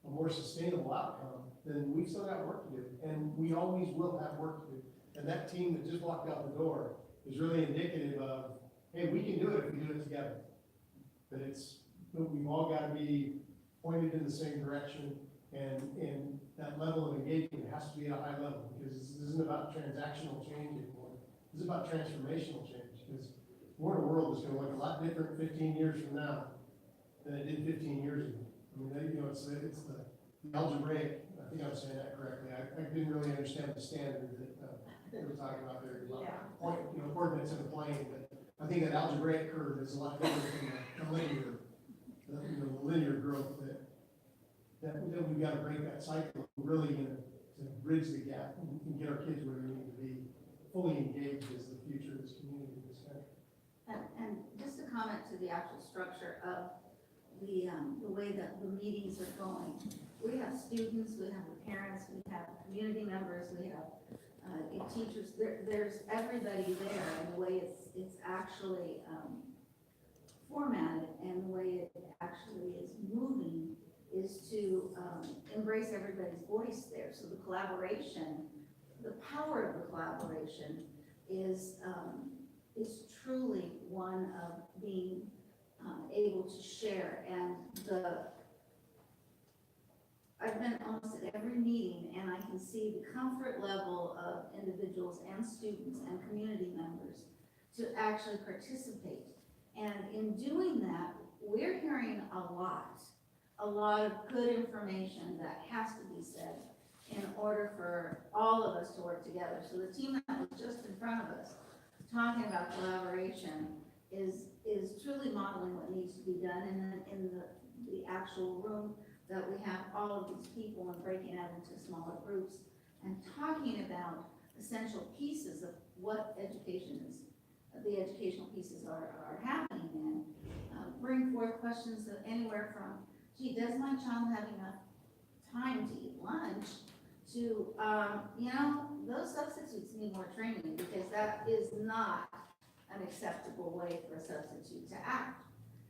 a more sustainable outcome, then we've still got work to do, and we always will have work to do. And that team that just walked out the door is really indicative of, hey, we can do it if we do it together. But we've all got to be pointed in the same direction, and that level of engagement has to be at a high level, because this isn't about transactional change anymore. This is about transformational change, because we're in a world that's going to look a lot different 15 years from now than it did 15 years ago. I mean, it's the algebraic, I think I'm saying that correctly. I didn't really understand the standard that they were talking about there, about point, coordinates in a plane, but I think that algebraic curve is a lot different than the linear growth that we've got to break that cycle. We're really going to bridge the gap and get our kids where they need to be, fully engaged as the future of this community, this country. And just a comment to the actual structure of the way that the meetings are going. We have students, we have the parents, we have community members, we have teachers. There's everybody there, and the way it's actually formatted and the way it actually is moving is to embrace everybody's voice there. So the collaboration, the power of the collaboration is truly one of being able to share. And I've been almost at every meeting, and I can see the comfort level of individuals and students and community members to actually participate. And in doing that, we're hearing a lot a lot of good information that has to be said in order for all of us to work together. So the team that was just in front of us, talking about collaboration, is truly modeling what needs to be done. And then in the actual room that we have all of these people and breaking out into smaller groups and talking about essential pieces of what education is, the educational pieces are happening in. Bring forth questions of anywhere from, gee, does my child have enough time to eat lunch? To, those substitutes need more training, because that is not an acceptable way for a substitute to act.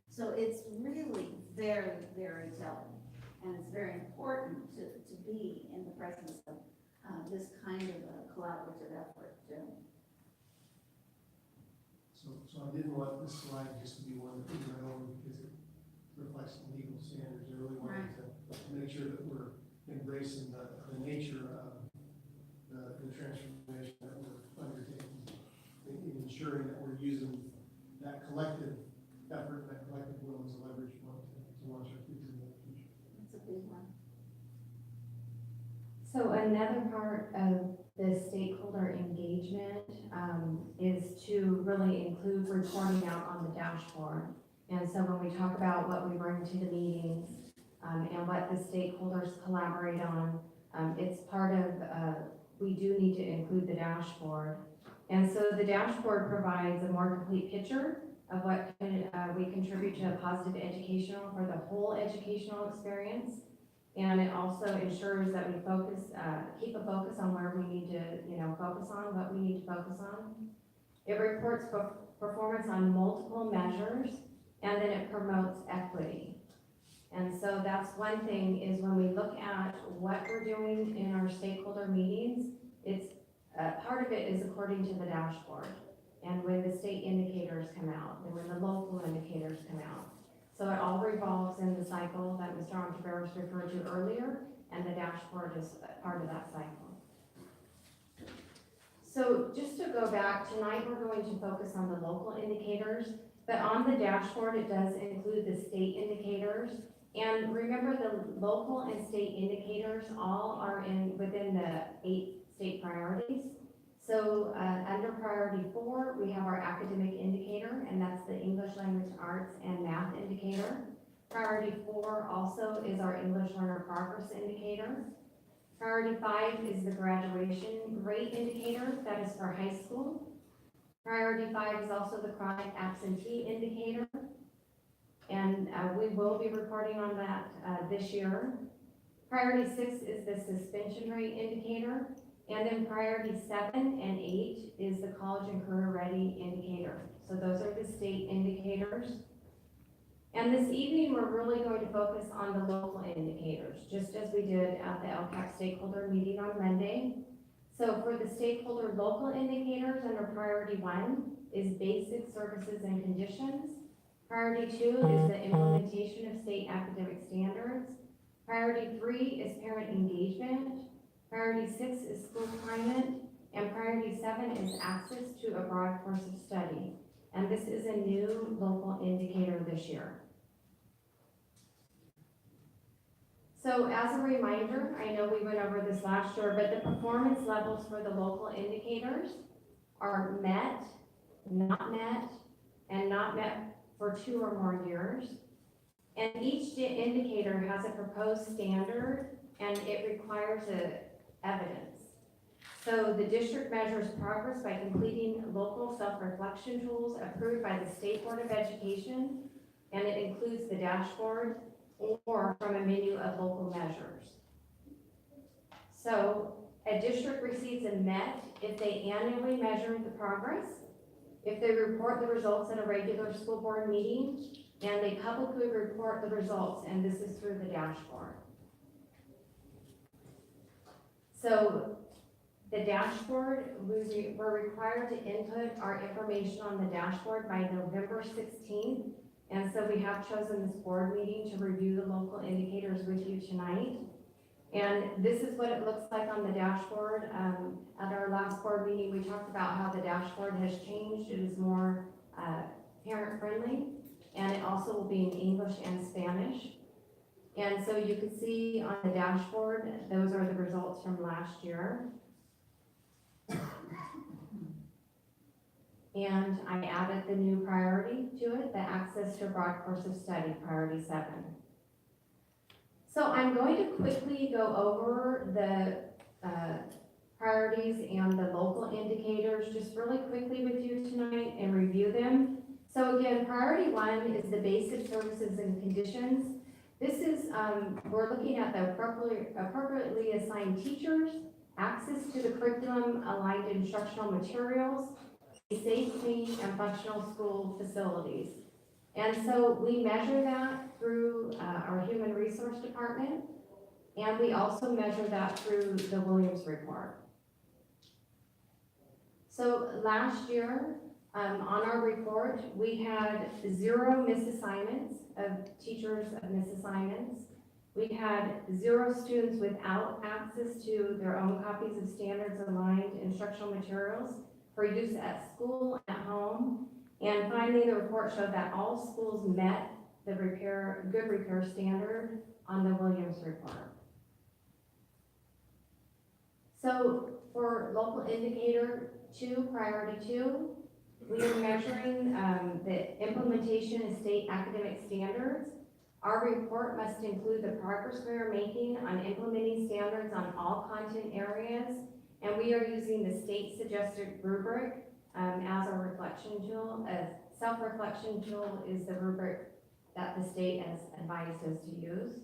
So it's really very, very telling, and it's very important to be in the presence of this kind of a collaborative effort too. So I didn't want this slide just to be one that we went over because it reflects the legal standards. I really wanted to make sure that we're embracing the nature of the transformation that we're undertaking, in ensuring that we're using that collective effort, that collective will as a leverage point to launch our kids into the future. It's a big one. So another part of the stakeholder engagement is to really include reporting out on the dashboard. And so when we talk about what we bring to the meetings and what the stakeholders collaborate on, it's part of, we do need to include the dashboard. And so the dashboard provides a more complete picture of what we contribute to a positive educational for the whole educational experience. And it also ensures that we focus, keep a focus on where we need to, focus on, what we need to focus on. It reports performance on multiple measures, and then it promotes equity. And so that's one thing, is when we look at what we're doing in our stakeholder meetings, it's, part of it is according to the dashboard. And when the state indicators come out, and when the local indicators come out. So it all revolves in the cycle that Mr. Ontiveros referred to earlier, and the dashboard is part of that cycle. So just to go back, tonight we're going to focus on the local indicators, but on the dashboard it does include the state indicators. And remember, the local and state indicators all are within the 8 state priorities. So under priority 4, we have our academic indicator, and that's the English language arts and math indicator. Priority 4 also is our English learner progress indicator. Priority 5 is the graduation rate indicator, that is for high school. Priority 5 is also the chronic absentee indicator, and we will be reporting on that this year. Priority 6 is the suspension rate indicator. And then priority 7 and 8 is the college and career ready indicator. So those are the state indicators. And this evening, we're really going to focus on the local indicators, just as we did at the LCAC stakeholder meeting on Monday. So for the stakeholder local indicators, under priority 1 is basic services and conditions. Priority 2 is the implementation of state academic standards. Priority 3 is parent engagement. Priority 6 is school climate, and priority 7 is access to a broad course of study. And this is a new local indicator this year. So as a reminder, I know we went over this last year, but the performance levels for the local indicators are met, and not met for 2 or more years. And each indicator has a proposed standard, and it requires evidence. So the district measures progress by completing local self-reflection tools approved by the State Board of Education, and it includes the dashboard or from a menu of local measures. So a district receives a MET if they annually measure the progress, if they report the results at a regular school board meeting, and they publicly report the results, and this is through the dashboard. So the dashboard, we're required to input our information on the dashboard by November 16th. And so we have chosen this board meeting to review the local indicators with you tonight. And this is what it looks like on the dashboard. At our last board meeting, we talked about how the dashboard has changed. It is more parent friendly, and it also will be in English and Spanish. And so you can see on the dashboard, those are the results from last year. And I added the new priority to it, the access to a broad course of study, priority 7. So I'm going to quickly go over the priorities and the local indicators just really quickly with you tonight and review them. So again, priority 1 is the basic services and conditions. This is, we're looking at the appropriately assigned teachers, access to the curriculum aligned instructional materials, safe, clean, and functional school facilities. And so we measure that through our human resource department, and we also measure that through the Williams report. So last year, on our report, we had 0 misassignments of teachers of misassignments. We had 0 students without access to their own copies of standards aligned instructional materials for use at school and at home. And finally, the report showed that all schools met the good repair standard on the Williams report. So for local indicator 2, priority 2, we are measuring the implementation of state academic standards. Our report must include the progress we are making on implementing standards on all content areas, and we are using the state-suggested rubric as our reflection tool. A self-reflection tool is the rubric that the state has advised us to use.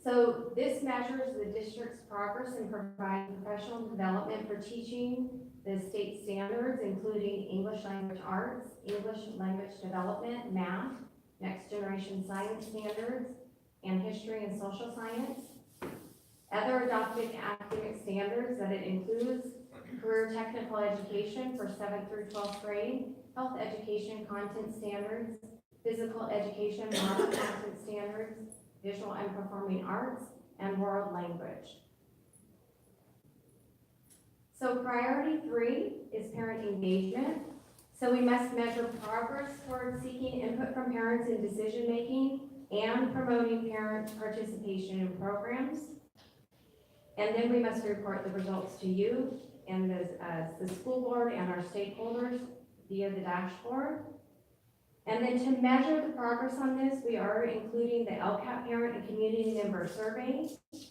So this measures the district's progress in providing professional development for teaching the state standards, including English language arts, English language development, math, next generation science standards, and history and social science. Other adopted academic standards that it includes: career technical education for 7th through 12th grade, health education content standards, physical education model content standards, visual and performing arts, and world language. So priority 3 is parent engagement. So we must measure progress towards seeking input from parents in decision making and promoting parent participation in programs. And then we must report the results to you and the school board and our stakeholders via the dashboard. And then to measure the progress on this, we are including the LCAP Parent and Community Member Survey,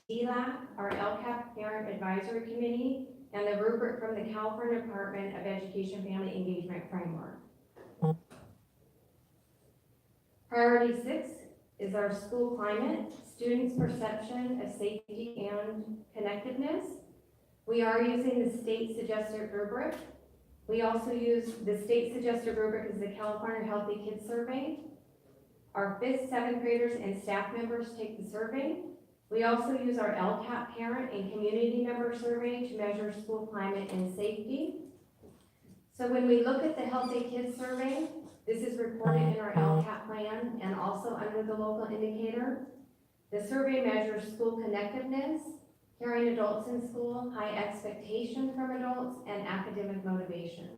DLAC, our LCAP Parent Advisory Committee, and the rubric from the California Department of Education Family Engagement Framework. Priority 6 is our school climate, students' perception of safety and connectedness. We are using the state-suggested rubric. We also use the state-suggested rubric as the California Healthy Kids Survey. Our 5th, 7th graders and staff members take the survey. We also use our LCAP Parent and Community Member Survey to measure school climate and safety. So when we look at the Healthy Kids Survey, this is reported in our LCAP plan and also under the local indicator. The survey measures school connectiveness, caring adults in school, high expectation from adults, and academic motivation.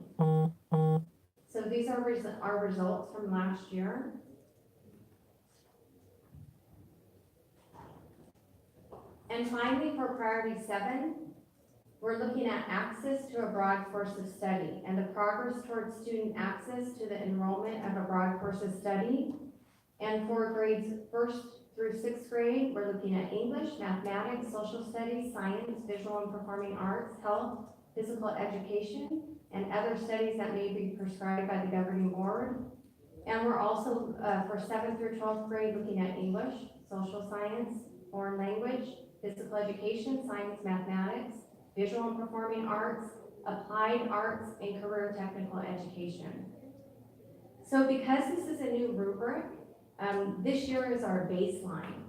So these are our results from last year. And finally, for priority 7, we're looking at access to a broad course of study and the progress towards student access to the enrollment of a broad course of study. And for grades 1st through 6th grade, we're looking at English, mathematics, social studies, science, visual and performing arts, health, physical education, and other studies that may be prescribed by the governing board. And we're also, for 7th through 12th grade, looking at English, social science, foreign language, physical education, science, mathematics, visual and performing arts, applied arts, and career technical education. So because this is a new rubric, this year is our baseline.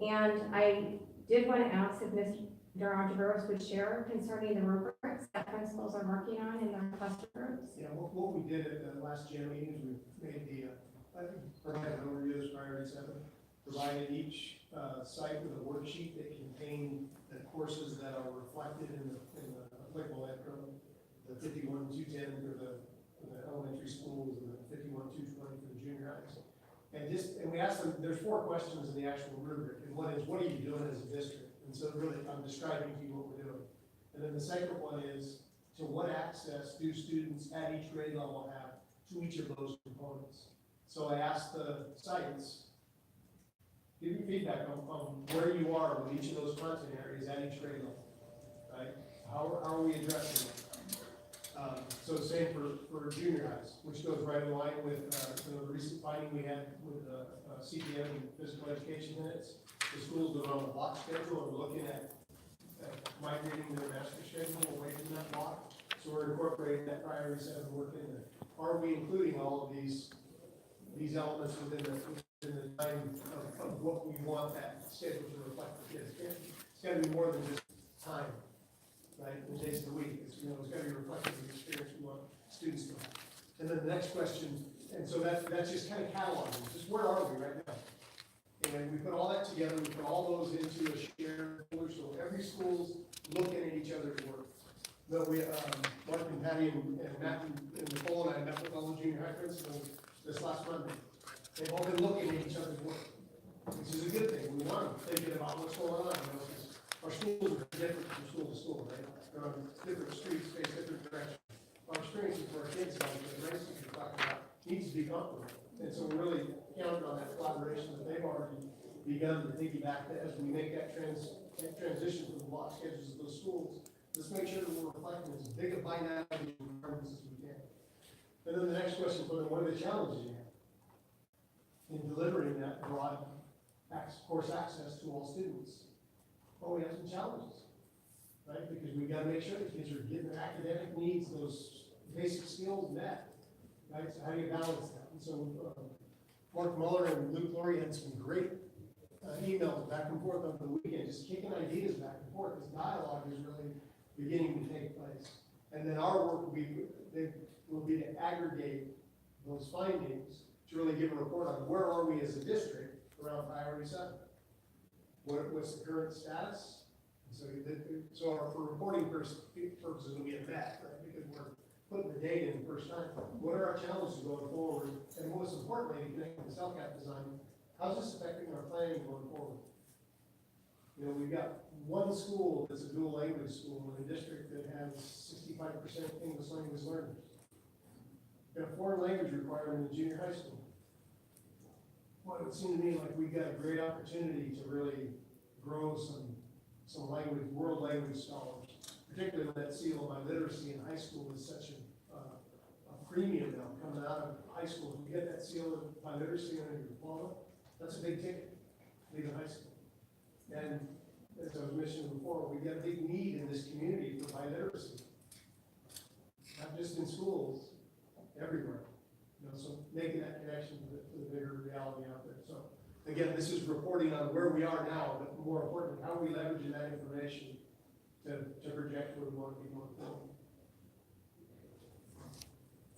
And I did want to ask if Mr. Ontiveros would share concerning the rubrics that principals are working on in their cluster groups. Yeah, what we did at the last GM meeting is we made provided an overview of this priority 7, provided each site with a worksheet that contained the courses that are reflected in the applicable ed code, the 51-210 for the elementary schools and the 51-220 for the junior highs. And we asked them, there's 4 questions in the actual rubric, and one is, what are you doing as a district? And so really, I'm describing to you what we're doing. And then the second one is, to what access do students at each grade level have to each of those components? So I asked the sites, give me feedback on where you are with each of those content areas at each grade level, right? How are we addressing them? So same for junior highs, which goes right in line with, the recent finding we had with, CPM and physical education minutes. The schools that are on the block schedule are looking at migrating their master schedule away from that block. So we're incorporating that priority 7 work in there. Are we including all of these elements within the time of what we want that schedule to reflect for kids? It's gotta be more than just time, right? In days of the week, it's gotta be reflective of the experience we want students to have. And then the next question, and so that's just kind of cataloging, just where are we right now? And we put all that together, we put all those into a shared folder, so every school's looking at each other's work. No, Mark and Patty and Matt and Nicole and I met with all the junior high principals this last Monday. They've all been looking at each other's work, which is a good thing. We want them thinking about what's going on, because our schools are different from school to school, right? They're on different streets, face different directions. Our experiences for our kids, like the races you're talking about, needs to be comfortable. And so we're really counting on that collaboration that they've already begun to piggyback as we make that transition from the block schedules of those schools. Let's make sure that we're reflecting as big a binary environments as we can. And then the next question for them, what are the challenges you have in delivering that broad course access to all students? Well, we have some challenges, right? Because we've got to make sure that kids are getting their academic needs, those basic skills met, right? So how do you balance that? And so Mark Muller and Luke Laurie had some great emails back and forth over the weekend, just kicking ideas back and forth. This dialogue is really beginning to take place. And then our work will be to aggregate those findings to really give a report on where are we as a district around priority 7. What's the current status? So for reporting purposes, we have that, right? Because we're putting the data in the first time. What are our challenges going forward? And most importantly, to connect with LCAP design, how's this affecting our planning going forward? We've got one school that's a dual language school in a district that has 65% English language learners. We've got a foreign language requirement in junior high school. Well, it would seem to me like we've got a great opportunity to really grow some language, world language scholars, particularly when that seal of biliteracy in high school is such a premium now coming out of high school. If you get that seal of biliteracy on your diploma, that's a big ticket leaving high school. And as I was mentioning before, we've got a big need in this community for biliteracy, not just in schools, everywhere. So making that connection to the bigger reality out there. So again, this is reporting on where we are now, but more importantly, how are we leveraging that information to project where we want to be going forward.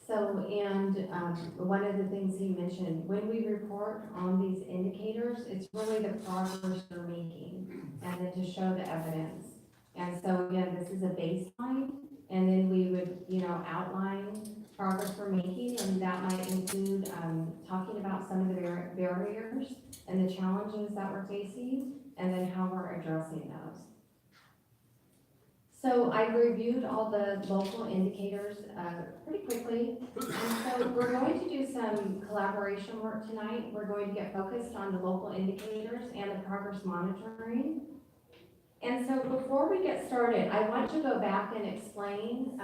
So, and one of the things he mentioned, when we report on these indicators, it's really the progress we're making and then to show the evidence. And so, again, this is a baseline, and then we would, outline progress we're making, and that might include talking about some of the barriers and the challenges that we're facing, and then how we're addressing those. So I reviewed all the local indicators pretty quickly, and so we're going to do some collaboration work tonight. We're going to get focused on the local indicators and the progress monitoring. And so before we get started, I want to go back and explain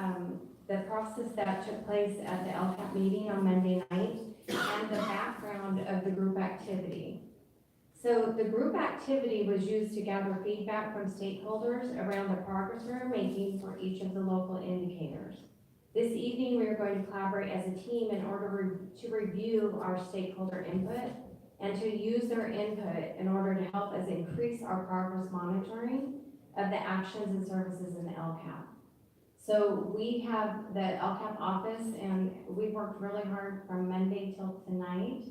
the process that took place at the LCAP meeting on Monday night and the background of the group activity. So the group activity was used to gather feedback from stakeholders around the progress we are making for each of the local indicators. This evening, we are going to collaborate as a team in order to review our stakeholder input and to use their input in order to help us increase our progress monitoring of the actions and services in the LCAP. So we have the LCAP office, and we worked really hard from Monday till tonight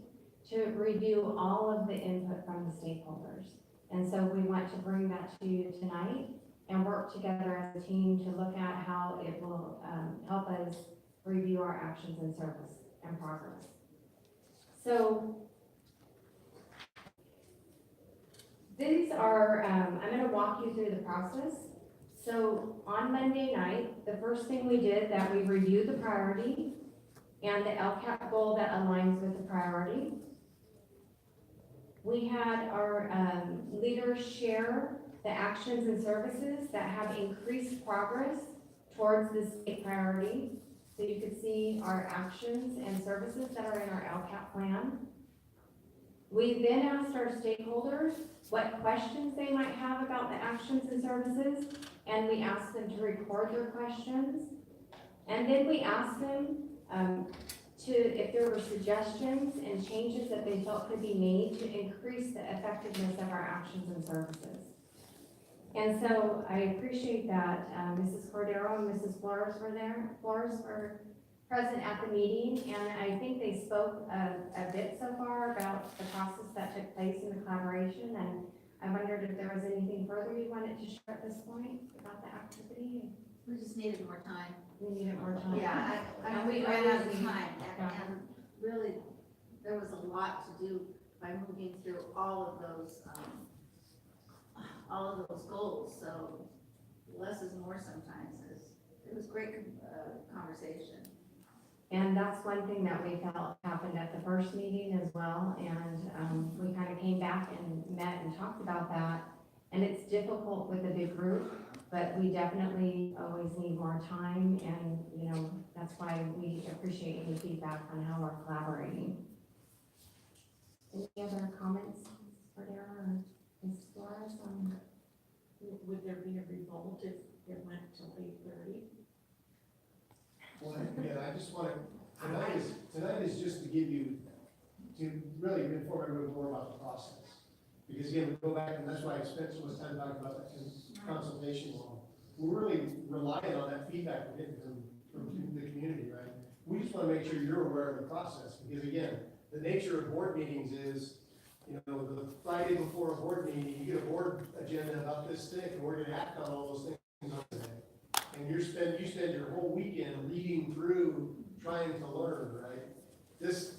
to review all of the input from the stakeholders. And so we want to bring that to you tonight and work together as a team to look at how it will help us review our actions and service and progress. So These are, I'm gonna walk you through the process. So on Monday night, the first thing we did, that we reviewed the priority and the LCAP goal that aligns with the priority. We had our leaders share the actions and services that have increased progress towards this state priority. So you could see our actions and services that are in our LCAP plan. We then asked our stakeholders what questions they might have about the actions and services, and we asked them to record their questions. And then we asked them if there were suggestions and changes that they felt could be made to increase the effectiveness of our actions and services. And so I appreciate that Mrs. Cordero and Mrs. Flores were present at the meeting, and I think they spoke a bit so far about the process that took place in the collaboration, and I wondered if there was anything further you wanted to share at this point about the activity. We just needed more time. We needed more time. Yeah, And we we ran out of always time, yeah. and really, there was a lot to do by moving through all of those goals, so less is more sometimes. It was great conversation. And that's one thing that we felt happened at the first meeting as well, and we kind of came back and met and talked about that. And it's difficult with a big group, but we definitely always need more time, and, you know, that's why we appreciate any feedback on how we're collaborating. Any other comments, Cordero or Ms. Flores? Would there be a revolt if it went till 8:30? Well, again, I just want to, tonight is just to give you, to really inform everyone more about the process. Because again, we go back, and that's why I spent so much time talking about that consultation law. We're really relying on that feedback we're getting from the community, right? We just want to make sure you're aware of the process, because again, the nature of board meetings is, you know, the Friday before a board meeting, you get a board agenda about this thick, and we're gonna act on all those things on the day. And you spend your whole weekend reading through, trying to learn, right?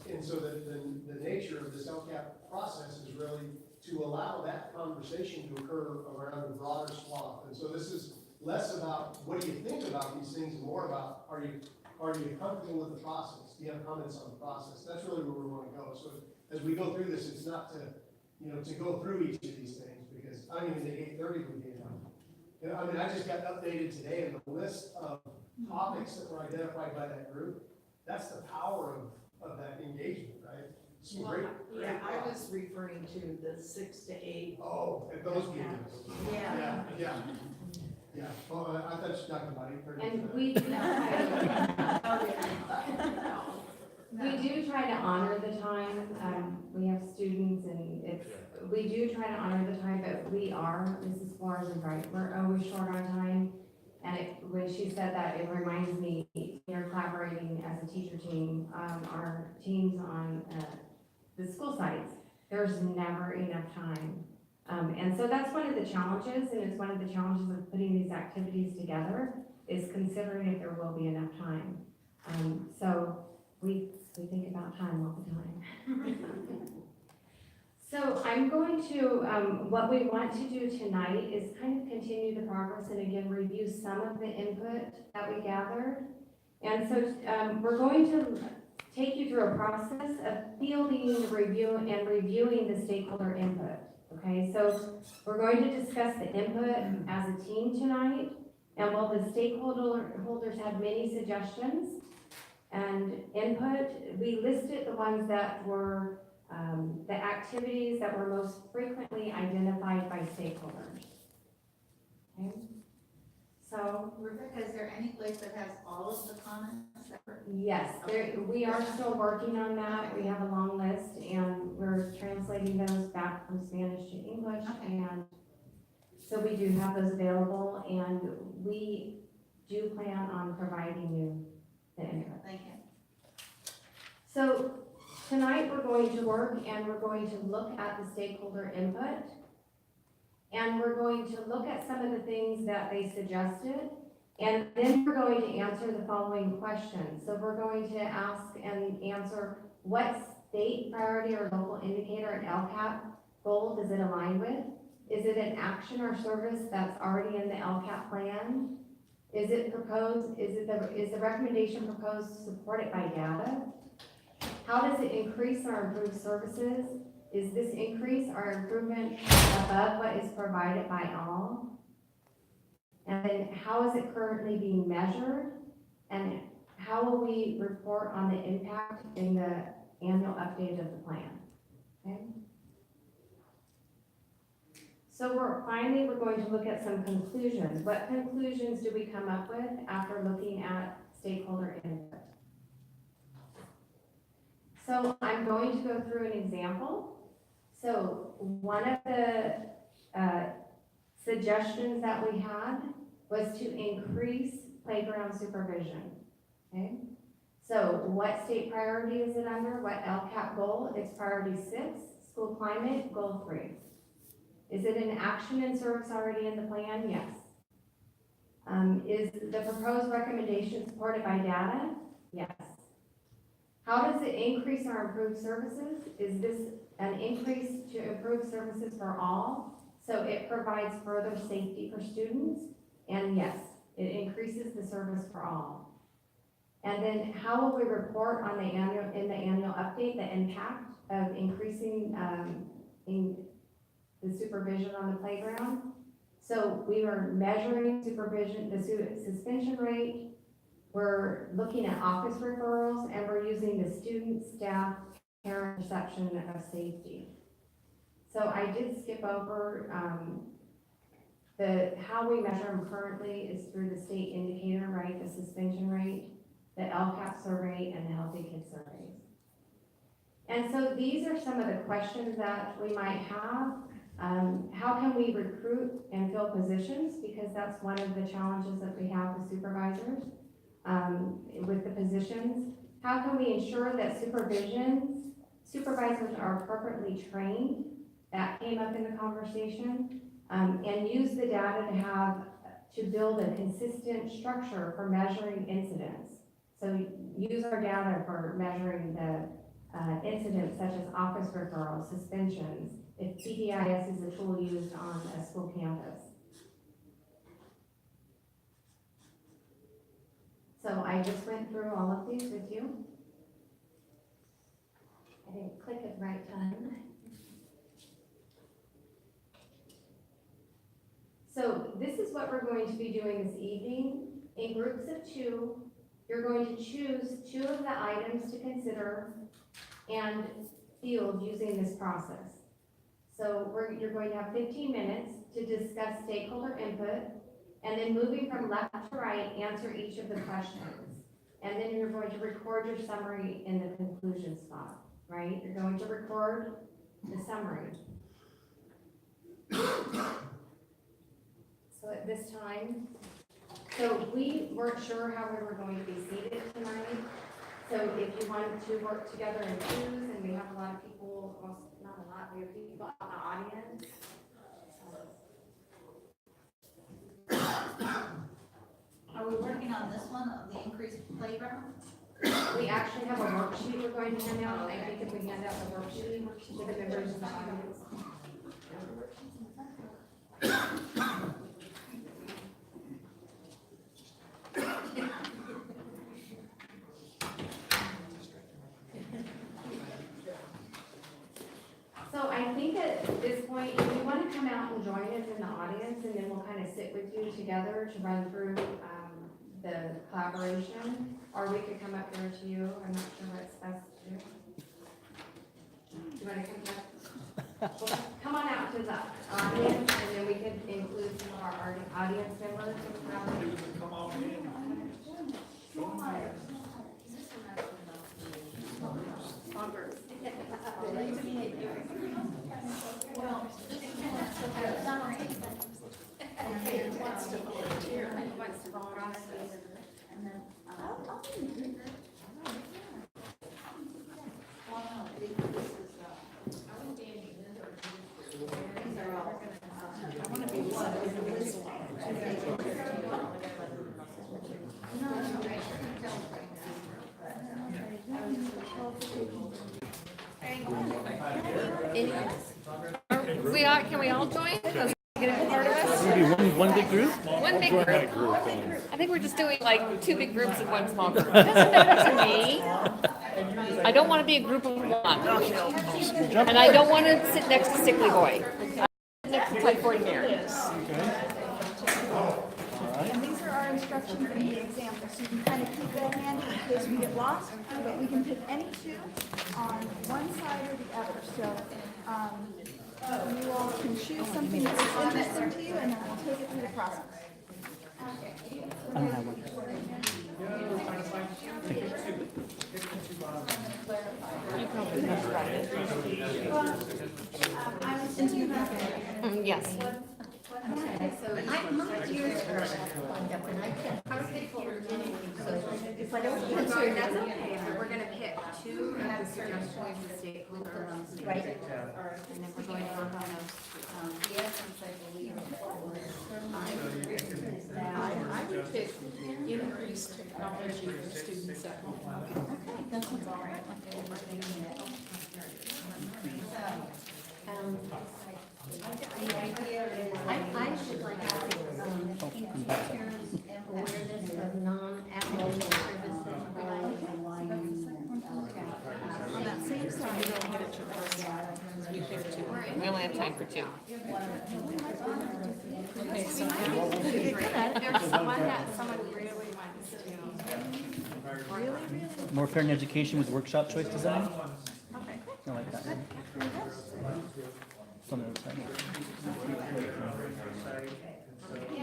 And so the nature of this LCAP process is really to allow that conversation to occur around a broader swath. And so this is less about what do you think about these things, and more about are you comfortable with the process? Do you have comments on the process? That's really where we want to go. So as we go through this, it's not to, you know, to go through each of these things, because I don't even think 8:30 would be enough. You know, I mean, I just got updated today, and the list of topics that were identified by that group, that's the power of that engagement, right? Some Well, great yeah, I thoughts. was referring to the 6 to 8. Oh, at those meetings. Yeah. Yeah. Oh, I thought you were talking about 8:30. And we do try to honor the time. We have students, and we do try to honor the time, but we are, Mrs. Flores is right, we're always short on time. And when she said that, it reminds me, we're collaborating as a teacher team, our teams on the school sites, there's never enough time. And so that's one of the challenges, and it's one of the challenges of putting these activities together, is considering if there will be enough time. So we think about time all the time. So I'm going to, what we want to do tonight is kind of continue the progress and again, review some of the input that we gathered. And so we're going to take you through a process of fielding, reviewing the stakeholder input. Okay, so we're going to discuss the input as a team tonight. And while the stakeholders have many suggestions and input, we listed the ones that were the activities that were most frequently identified by stakeholders. Okay? So, Rebecca, is there any place that has all of the comments that were? yes, we are still working on that. We have a long list, and we're translating those back from Spanish to English. Okay. And so we do have those available, and we do plan on providing you the input. Thank you. So tonight, we're going to work and we're going to look at the stakeholder input. And we're going to look at some of the things that they suggested. And then we're going to answer the following questions. So we're going to ask and answer what state priority or local indicator and LCAP goal does it align with? Is it an action or service that's already in the LCAP plan? Is the recommendation proposed supported by data? How does it increase or improve services? Is this increase or improvement above what is provided by all? And then how is it currently being measured? And how will we report on the impact in the annual update of the plan? Okay. So we're going to look at some conclusions. What conclusions do we come up with after looking at stakeholder input? So I'm going to go through an example. So one of the suggestions that we had was to increase playground supervision, okay? So what state priority is it under? What LCAP goal? It's priority 6, school climate, goal 3. Is it an action and service already in the plan? Yes. Is the proposed recommendation supported by data? Yes. How does it increase or improve services? Is this an increase to improve services for all? So it provides further safety for students? And yes, it increases the service for all. And then how will we report on in the annual update the impact of increasing in the supervision on the playground? So we are measuring supervision, the suspension rate. We're looking at office referrals, and we're using the student, staff, parent perception of safety. So I did skip over how we measure them currently is through the state indicator, right? The suspension rate, the LCAP survey, and the Healthy Kids surveys. And so these are some of the questions that we might have. How can we recruit and fill positions? Because that's one of the challenges that we have with supervisors. With the positions, how can we ensure that supervisors are appropriately trained? That came up in the conversation, and use the data to build a consistent structure for measuring incidents. So use our data for measuring the incidents such as office referrals, suspensions, if PDIS is a tool used on a school campus. So I just went through all of these with you. I didn't click at the right time. So this is what we're going to be doing this evening. In groups of 2, you're going to choose 2 of the items to consider and field using this process. So you're going to have 15 minutes to discuss stakeholder input, and then moving from left to right, answer each of the questions. And then you're going to record your summary in the conclusion spot, right? You're going to record the summary. So at this time, so we weren't sure how we were going to be seated tonight. So if you wanted to work together in 2s, and we have a lot of people, well, not a lot, we have people out in the audience. Are we working on this one, the increased playground? We actually have a worksheet we're going to hand out. I think if we hand out the worksheet to the members of the audience. So I think at this point, if you want to come out and join us in the audience, and then we'll kind of sit with you together to run through the collaboration, or we could come up there to you. I'm not sure what's best to do. Do you want to come back? Well, come on out to the audience, and then we could include some of our audience members. Come on in. Okay, who wants to volunteer? Who wants to volunteer? And then, I'll be here. Well, no, this is, I wouldn't be any good. These are all, I want to be one, this one. No, I don't right now. Can we all join? big group? One big group. I think we're just doing like two big groups and one small group. It doesn't matter to me. I don't want to be a group of one. And I don't want to sit next to Sickly Boy. Next to typhoid Mary. And these are our instructions and the examples, so you can kind of keep that handy in case we get lost, but we can pick any two on one side or the other, so, you all can choose something that's interesting to you, and then we'll take it through the process. I don't have one. Yes. If I don't answer, that's okay, but we're gonna pick two answers going to stakeholder engagement. Right. And then we're going to work on the essence, I believe. I would pick increased technology for students at home. Okay, that's what's all right. The idea is, I should like to increase parents' awareness of non-academic services provided. On that same side, You pick two. We only have time for two. Okay, so now, There's one that someone really wants to. More fair in education with workshop choice design? okay. Something like that. Something like that.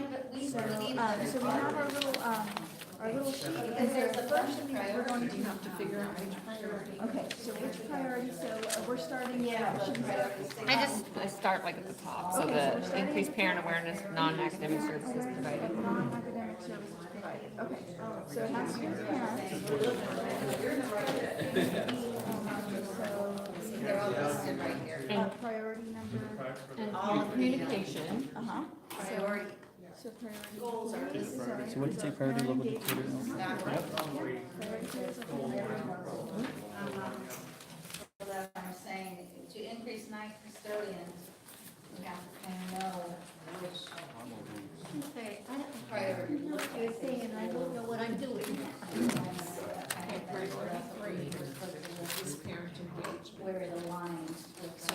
So we have our little sheet, and there's the first thing that we're going to have to figure out which priority. Okay, so which priority, so we're starting with options. I start like at the top, so the increased parent awareness, non-academic services provided. Non-academic services provided, okay, so it has to do with parents. So, They're all listed right here. priority number, And communication. Priority. so priority goals are listed. So what did you say, priority level dictator? Priority goals are That I'm saying, to increase night custodians, we have to kind of know which Okay, I don't, priority. what you're saying, and I don't know what I'm doing. okay, priority three is parent engagement. Where it aligns with So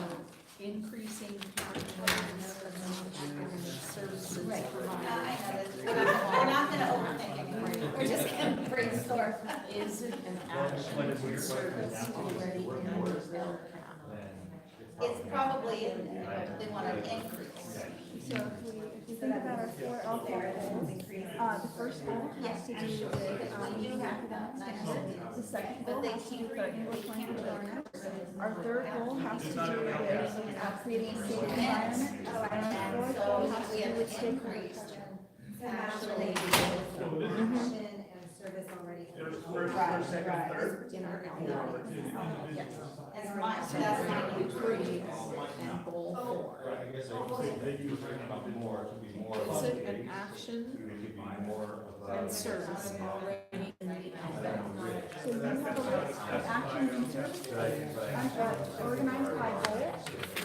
increasing parent awareness of non-academic services provided. I know this, we're not gonna overthink it, we're just gonna brainstorm. Is it an action or service already in the bill? It's probably in there, but they want to increase. So if we think about our four LCAP goals, the first goal has to do with meeting academic standards. The second goal has to do with English language learners. Our third goal has to do with creating a safe environment. And our fourth goal has to do with stakeholder engagement. Actually, action and service already. And my, that's my Three and goal four. Is it an action and service already in the bill? So you have a list of actions and services organized by goal.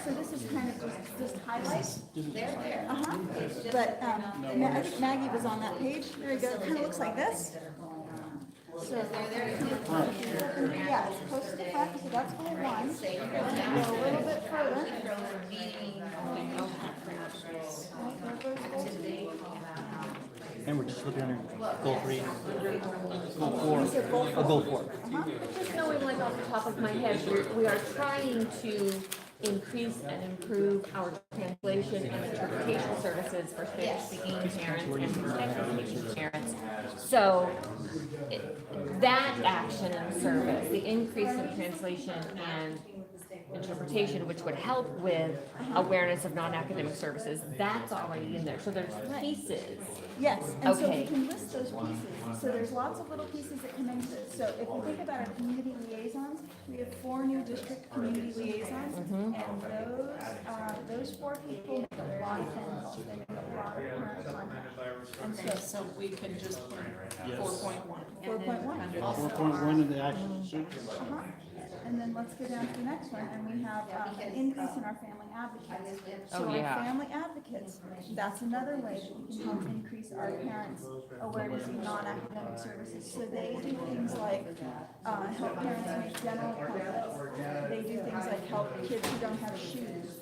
So this is kind of just highlights. They're there. But I think Maggie was on that page. There you go. It kind of looks like this. So yeah, it's close to the front, so that's goal one. Go a little bit further. And we're just looking under goal 3. Goal 4. Goal 4. Just knowing like off the top of my head, we are trying to increase and improve our translation and interpretation services for Spanish-speaking parents and for Spanish-speaking parents. So that action and service, the increase in translation and interpretation, which would help with awareness of non-academic services, that's already in there. So there's pieces. Yes, and so we Okay. can list those pieces. So there's lots of little pieces that come into it. So if we think about our community liaisons, we have 4 new district community liaisons. And those 4 people make a lot of phone calls. They make a lot of parent contact. And So we can just put 4.1. 4.1. 4.1 of the action sheet. And then let's go down to the next one, and we have an increase in our family advocates. So Oh, our yeah. family advocates, that's another way that we can help increase our parents' awareness of non-academic services. So they do things like, help parents make general appointments. They do things like help kids who don't have shoes.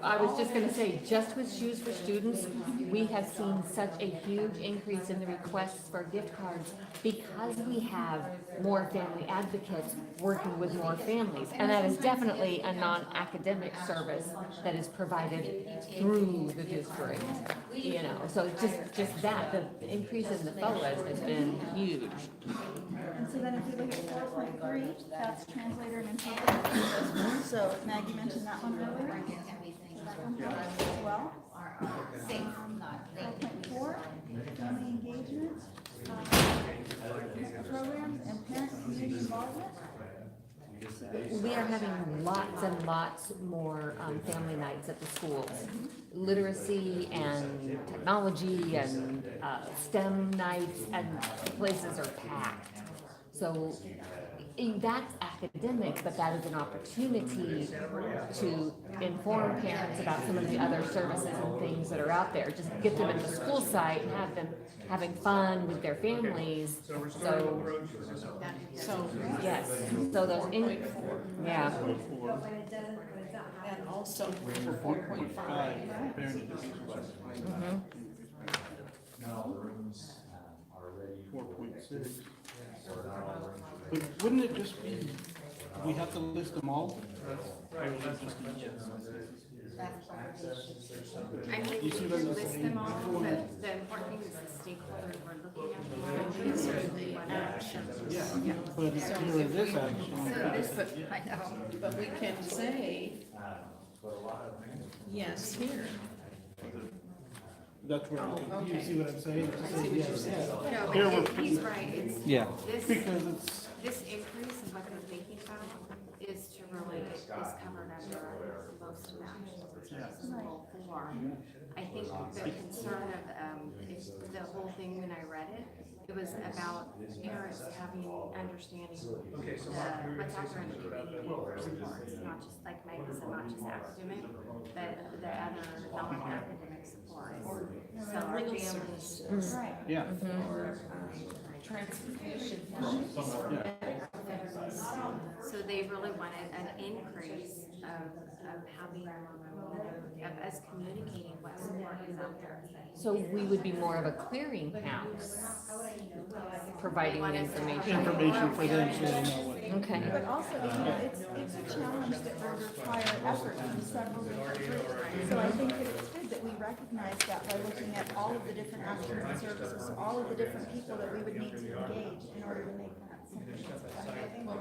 I was just gonna say, just with Shoes for Students, we have seen such a huge increase in the requests for gift cards because we have more family advocates working with more families. And that is definitely a non-academic service that is provided through the district, you know. So just that, the increase in the FOAs has been huge. And so then if you look at 4.3, that's translator and interpreter. So Maggie mentioned that one earlier. That one helps as well. 4.4, family engagement, programs and parent community involvement. We are having lots and lots more family nights at the schools. Literacy and technology and STEM nights, and places are packed. So that's academic, but that is an opportunity to inform parents about some of the other services and things that are out there. Just get them at the school site and have them having fun with their families. So yes, so those yeah. And also for 4.5. Mm-hmm. 4.6. But wouldn't it just be, we have to list them all? Or would it just be- I mean, You see we what I'm can list saying? them all, but the important thing is the stakeholders we're looking at. These are the actions. Yeah, but here in this action. I know. But we can say, yes, here. That's where, you see what I'm saying? I see what you're saying. No, Here but we're- he's right, it's, Yeah. Because it's, this increase in what they're thinking about is to really, is covered under most of the actions and services in goal 4. I think the concern of, the whole thing when I read it, it was about parents having understanding what's out there in the community for supports, not just like Maggie said, not just academic, but the other non-academic supports. So our Legal families, services. Right. yeah. Or transportation. so they really wanted an increase of having, of us communicating what support is out there. So we would be more of a clearinghouse, providing the information. Information for them so they know what. Okay. But also, it's a challenge that will require effort from several different groups. So I think that it's good that we recognize that by looking at all of the different actions and services, so all of the different people that we would need to engage in order to make that something that's effective. Well,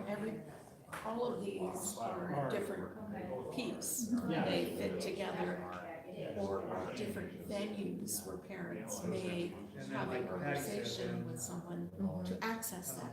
all of these are different piece. Yeah. They fit together, or are different venues where parents may have a conversation with someone to access that.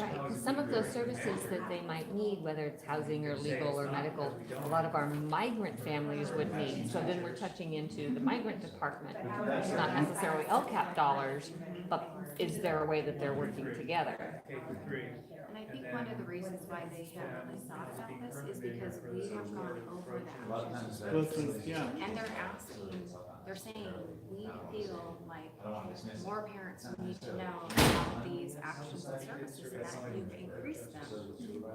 Right, 'cause some of those services that they might need, whether it's housing or legal or medical, a lot of our migrant families would need. So then we're touching into the migrant department. It's not necessarily LCAP dollars, but is there a way that they're working together? And I think one of the reasons why they haven't really thought about this is because we have gone over the actions. Yeah. And they're asking, they're saying, we feel like more parents need to know about these actions and services and that you've increased them.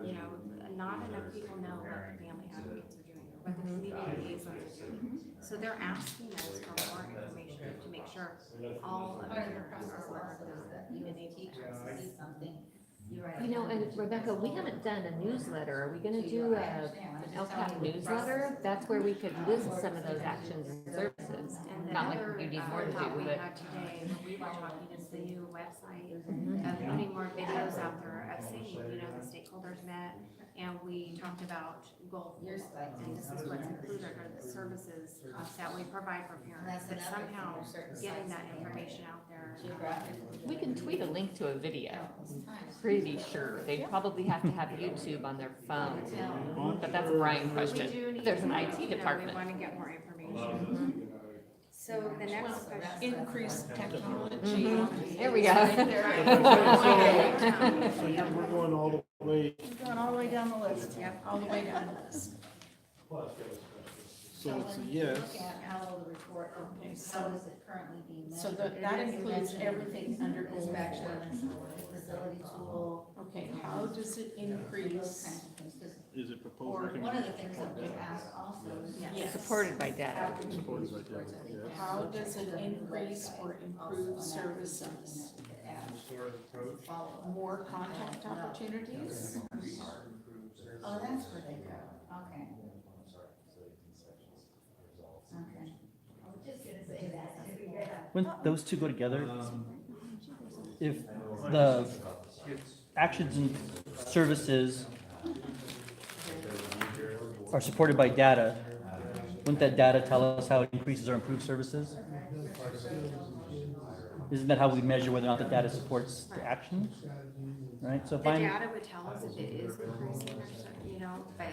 You know, not enough people know what the family advocates are doing, or what the community liaisons are doing. So they're asking us for more information to make sure all of the parents are aware of them, even if they access something. You know, and Rebecca, we haven't done a newsletter. Are we gonna do an LCAP newsletter? That's where we could list some of those actions and services. And the Not like other you need more to thought do, we but. had today, when we were talking, is the new website of putting more videos out there of saying, you know, the stakeholders met and we talked about goal 4, and this is what's included are the services that we provide for parents, but somehow getting that information out there. We can tweet a link to a video. Pretty sure. They probably have to have YouTube on their phone. But that's a Brian We question. do need, There's an you IT know, we department. wanna get more information. So So the next question. Increased technology. There we go. So we're going all the way, Going all the way down the list. Yep, all the way down the list. so it's a yes. Look at how the report, Okay, how so, is it currently being measured? so that includes everything under goal four. Inspection, facility tool. Okay, how does it Those increase? kinds of things, 'cause Is it proposed? or one of the things that was asked also is. Yes. Supported by data. Supported by data, yes. How does it increase or improve services? More contact opportunities? Oh, that's where they go, okay. Okay. I was just gonna say that. When those two go together, if the actions and services are supported by data, wouldn't that data tell us how it increases or improves services? Isn't that how we measure whether or not the data supports the action? Right, so if The I'm, data would tell us if it is increasing, you know, but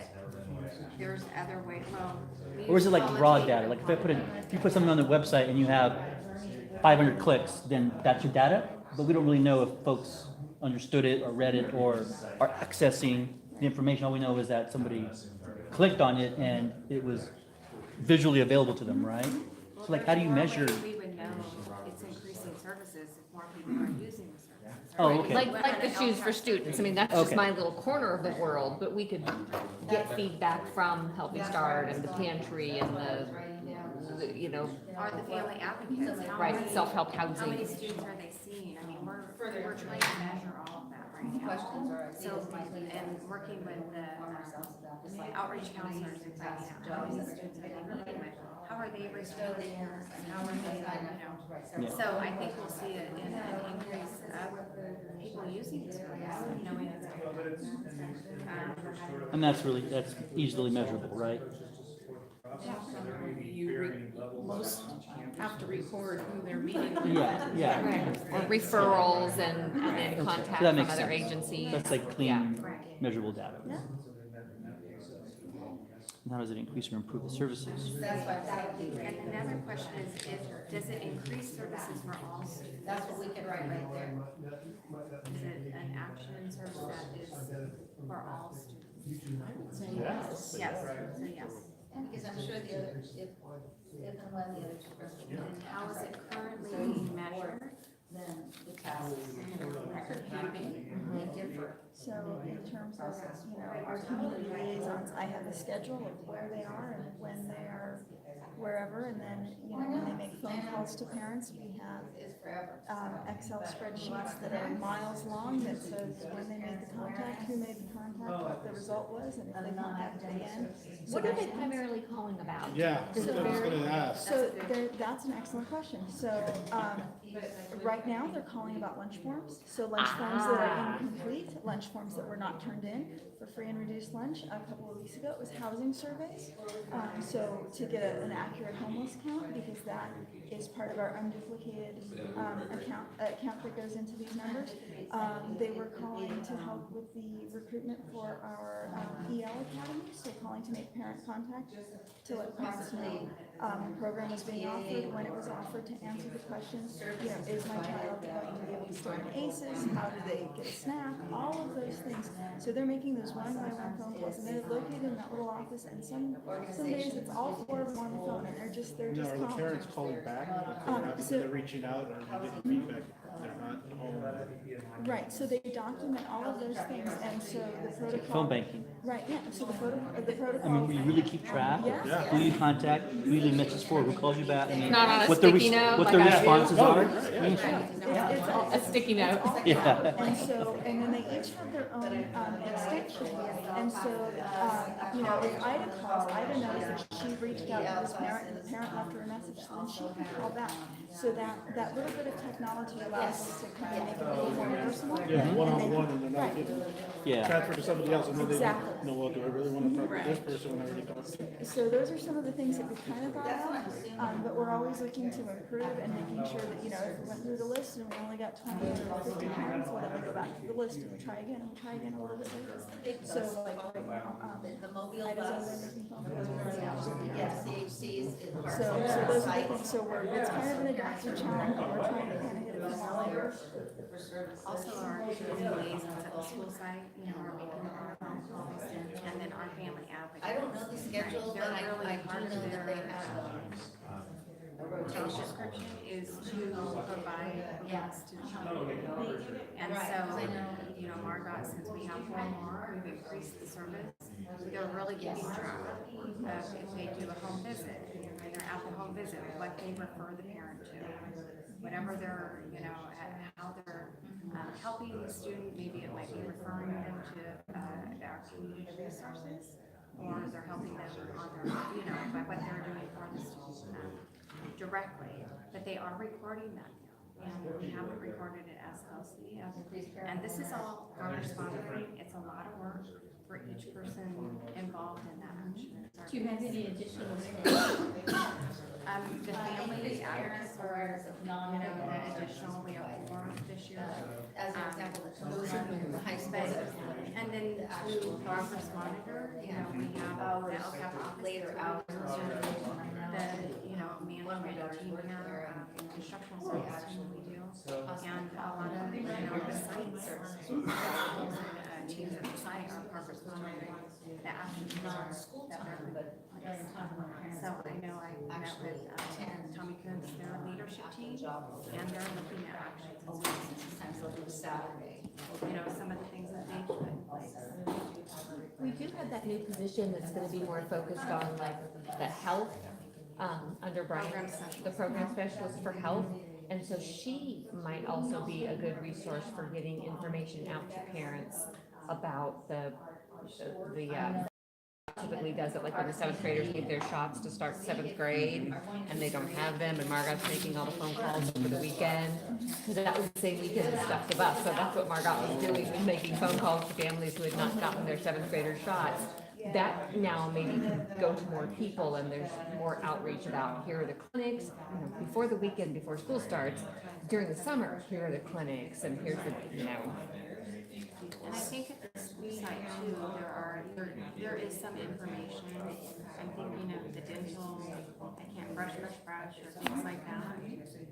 there's other way, well. we or is it use like raw qualitative. data? Like if you put something on the website and you have 500 clicks, then that's your data? But we don't really know if folks understood it or read it or are accessing the information. All we know is that somebody clicked on it and it was visually available to them, right? Well, So like, how do you there's more measure? ways we would know it's increasing services if more people are using the services. Oh, right? okay. Like the shoes for students, I mean, that's just Okay. my little corner of the world, but we could get feedback from Healthy Start and the pantry and the you know, Or the family advocates. How right, many- self-help How many housing. students are they seeing? I mean, we're trying to measure all of that right now. Questions or So, and working with the outreach counselors and finding out how many students are they meeting with, how are they responding, how are they, Yeah. So I think we'll see an increase of people using the service, knowing it's. And that's easily measurable, right? Most have to record who they're meeting with. Yeah. Or referrals and then Okay, contact that from makes other sense. agencies. That's like Yeah. clean, measurable data. And how does it increase or improve the services? That's why that would be And great. another question is, does it increase services for all students? That's what we could write right there. Is it an action service that is for all students? Yes. Yes, so yes. Yeah, because I'm sure the other, if and when the other two presidents. And how is it currently being measured? Then the tasks, Record keeping. they differ. So in terms of, our community liaisons, I have a schedule of where they are and when they are wherever, and then, when they make phone calls to parents, we have It's forever. Excel spreadsheets that are miles long that says when they made the contact, who made the contact, what the result was, and if they contacted again. What are they primarily calling about? Yeah, that's what I was gonna ask. So that's an excellent question. So, right now, they're calling about lunch forms. So lunch forms that are incomplete, lunch forms that were not turned in for free and reduced lunch. A couple of weeks ago, it was housing surveys. So to get an accurate homeless count, because that is part of our unduplicated, account that goes into these numbers. They were calling to help with the recruitment for our, EL academy, so calling to make parent contact to let parents know, the program was being offered, when it was offered, to answer the questions, is my child going to be able to stay in ACEs, how do they get a snack, all of those things. So they're making those one-by-one phone calls, and they're located in that little office, and some days it's all four of them on the phone, and they're just Now, are the calling. parents calling back? They're reaching out, or are they getting feedback? They're not home. Right, so they document all of those things, and so the protocol. Phone banking. Right, yeah, so the I protocol. mean, you really keep track of who you contact, who you leave messages for, who calls you back, I mean, Not on a what the sticky note, what the like I do. responses are. It's all. A sticky note. Yeah. And so, and then they each have their own, extension, and so, if Ida calls, Ida knows that she reached out to this parent, and the parent left her a message, so then she can call back. So that little bit of technology allows us to kind of make it a little more personal. Yeah, and one-on-one, they- and they're not Right. getting Yeah. transferred to somebody else, and then they Exactly. don't know, well, do I really want to talk to this person when I already talked to? So those are some of the things that we've kind of thought of, but we're always looking to improve and making sure that, you know, if we went through the list and we only got 20 or 50 parents, well, then we go back to the list and we try again and we try again a little bit later. So like right now, The mobile I bus, design making phone calls right now. yes, CHCs is part So of those the are the site. things, so it's kind of an adaptive challenge, and we're trying to kind of get it from all angles. Also, our community liaisons at the school site, you know, are making a lot of phone calls, and then our family advocates. I don't know the schedule, but They're really I part do of know that they their have a job rotation. description is to provide books to children. And Right, so, 'cause I know. you know, Margot, since we have one more, we've increased the service. They're really keeping track of if they do a home visit, and they're at the home visit, what they refer the parent to. Whatever they're, you know, how they're helping the student, maybe it might be referring them to our community resources, or they're helping them on their, you know, by what they're doing for the student directly, but they are recording that now, and we haven't recorded it as closely as, and this is all Governor's monitoring. It's a lot of work for each person involved in that action. Do you have any additional? The family advocates were, you know, the additional, we have 4 this year. As an example, those are the high school. And then to Governor's monitor, you know, we have the LCAP office. Later hours. The, you know, management team here, instructional service team we do, and a lot of, you know, the site services. Teams at the site are Governor's monitoring the actions Non-school that time, they're. but So I know I met with Tommy Coons, their leadership team, and they're looking at actions. sometimes they'll do Saturday. You know, some of the things that they put in place. We do have that new position that's gonna be more focused on like the health, under Brian, the program specialist for health. And so she might also be a good resource for getting information out to parents about the typically does it like when the 7th graders give their shots to start 7th grade and they don't have them, and Margot's making all the phone calls over the weekend. Because that was the same weekend as Stuff the Bus, so that's what Margot was doing, was making phone calls to families who had not gotten their 7th grader shots. That now maybe can go to more people, and there's more outreach about here are the clinics, you know, before the weekend, before school starts, during the summer, here are the clinics, and here's the, you know. And I think at the school site too, there is some information. I'm thinking of the dental, I can't brush or things like that.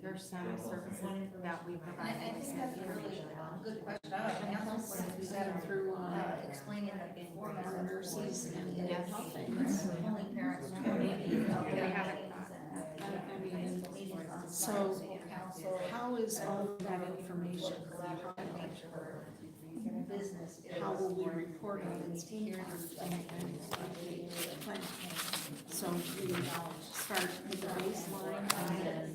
There's some services that we provide. I think that's a really good question. I was Through, explaining that before. nurses and Yes. health things. Only parents. They haven't. So how is all of that information Business. how will we report on its increase in plan? So we start with the baseline and then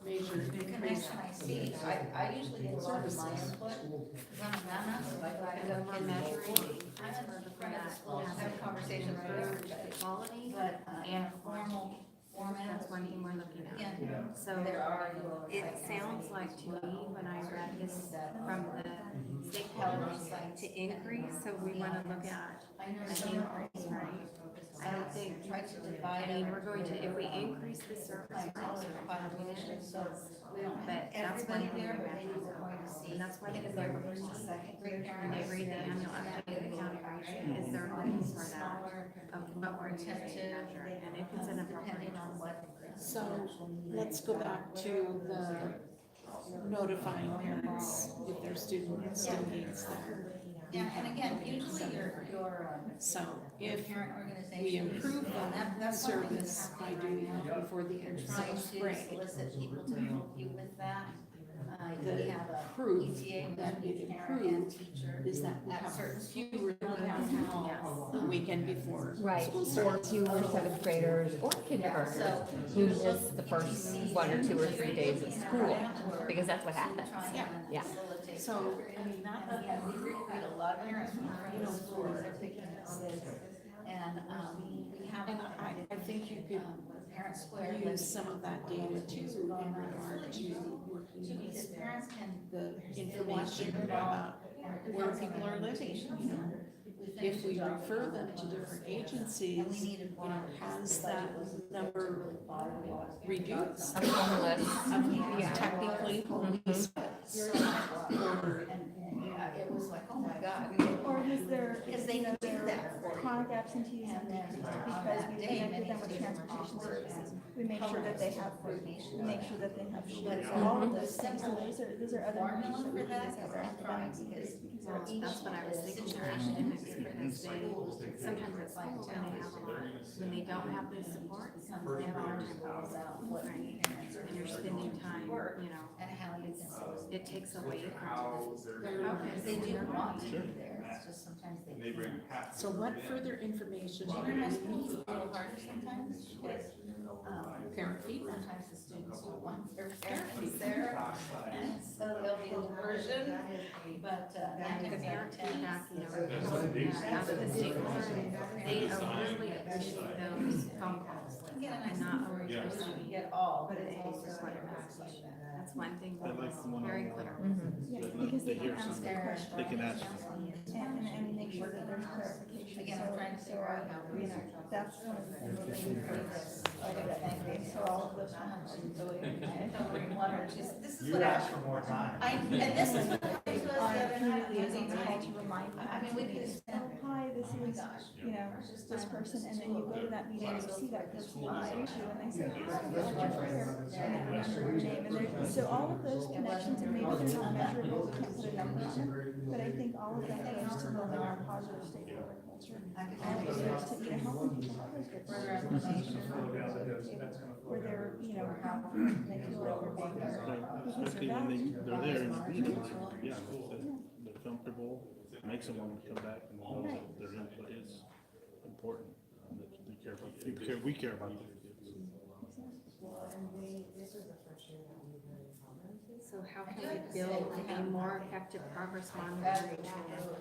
measure The increase. connection I see, I usually get a lot of my input, because I'm a grandma, so I And we're measuring. I'm in front of the school, have conversations with everybody. Quality But, and formal format. that's one thing we're looking at. Yeah. So There are. it sounds like to me, when I read this from the stakeholders, to increase, so we wanna look at an increase, right? I don't think, Try to divide. I mean, we're going to, if we increase the service, By population, so we don't but have that's everybody one thing there, we but maybe have to we're know. going to see. And that's why the If third they're person, first, second grade when they read the annual update of the county rate, is they're looking for that, of what we're using to measure, and if it's an appropriate. Depending on what. So let's go back to the notifying parents if their student still needs that. Yeah, and again, usually your So if parent organization. we improve That's that one thing service that's by doing that before the end of trying to 6th grade, solicit people to help you with that. the We have a proof ETA that with it parent and improved teacher. is that we At have certain fewer calls the weekend before Right, school or starts. fewer 7th graders or kindergartners who miss the first 1 or 2 or 3 days of school, because that's what happens. Yeah. So, I mean, that, Yeah, we recruit a lot of parents from different schools, they're picking up kids. And, we have. and I think you could parents square. use some of that data too in regard to working Because with parents can. the information about where people are living, you know. If we refer them to different agencies, you know, has that number reduced? Of homeless. Yeah, technically homeless. Or Yeah, it was like, oh my God. Or has there, Because they do that for you. chronic absenteeism decreased because we connected them with transportation services? We make sure that they have food, we make sure that they have shoes, all of those things. So those are other measures that we can use as our academic decrease. That's what I was thinking, our academics, because they, sometimes at school, when they don't have the support, they have a hard time going out, right? And you're spending time, you know, And how you can. it takes away from Because they do want to be there, it's just sometimes they can't. so what further information do Junior you high school is need? a little harder sometimes because, Parent feedback. sometimes the students don't want their parents there. And so there'll be a diversion, but, the parent feedback, you know, out of the stakeholder, they really appreciate those phone calls. And not always receiving. get all, but it's They also. just want to message. That's one thing that was very clear. Yeah, because they can ask a question. They can ask. And make sure that there's clarification. Again, I'm trying to figure out how. You know, that's one of the things that we do. So all of those functions really. This is what I. for more time. And this is what I was Our the other community night. liaisons call to remind them. I mean, we could spend. Oh, hi, this is, you know, this person, and then you go to that meeting and you see that person on the issue, and they say, hi, what's your prayer? And they remember your name, and so all of those connections, and maybe they're not measurable, we can't put a number on them, but I think all of that goes to building our positive stakeholder culture. And it goes to, you know, helping people have those good where they're, you know, they feel like they're being heard. Because Especially of when that, they're there in the meetings, yeah, they're comfortable, makes them want to come back and know that their input is important. And that we care about their kids. So how can we build a more effective progress monitoring tool?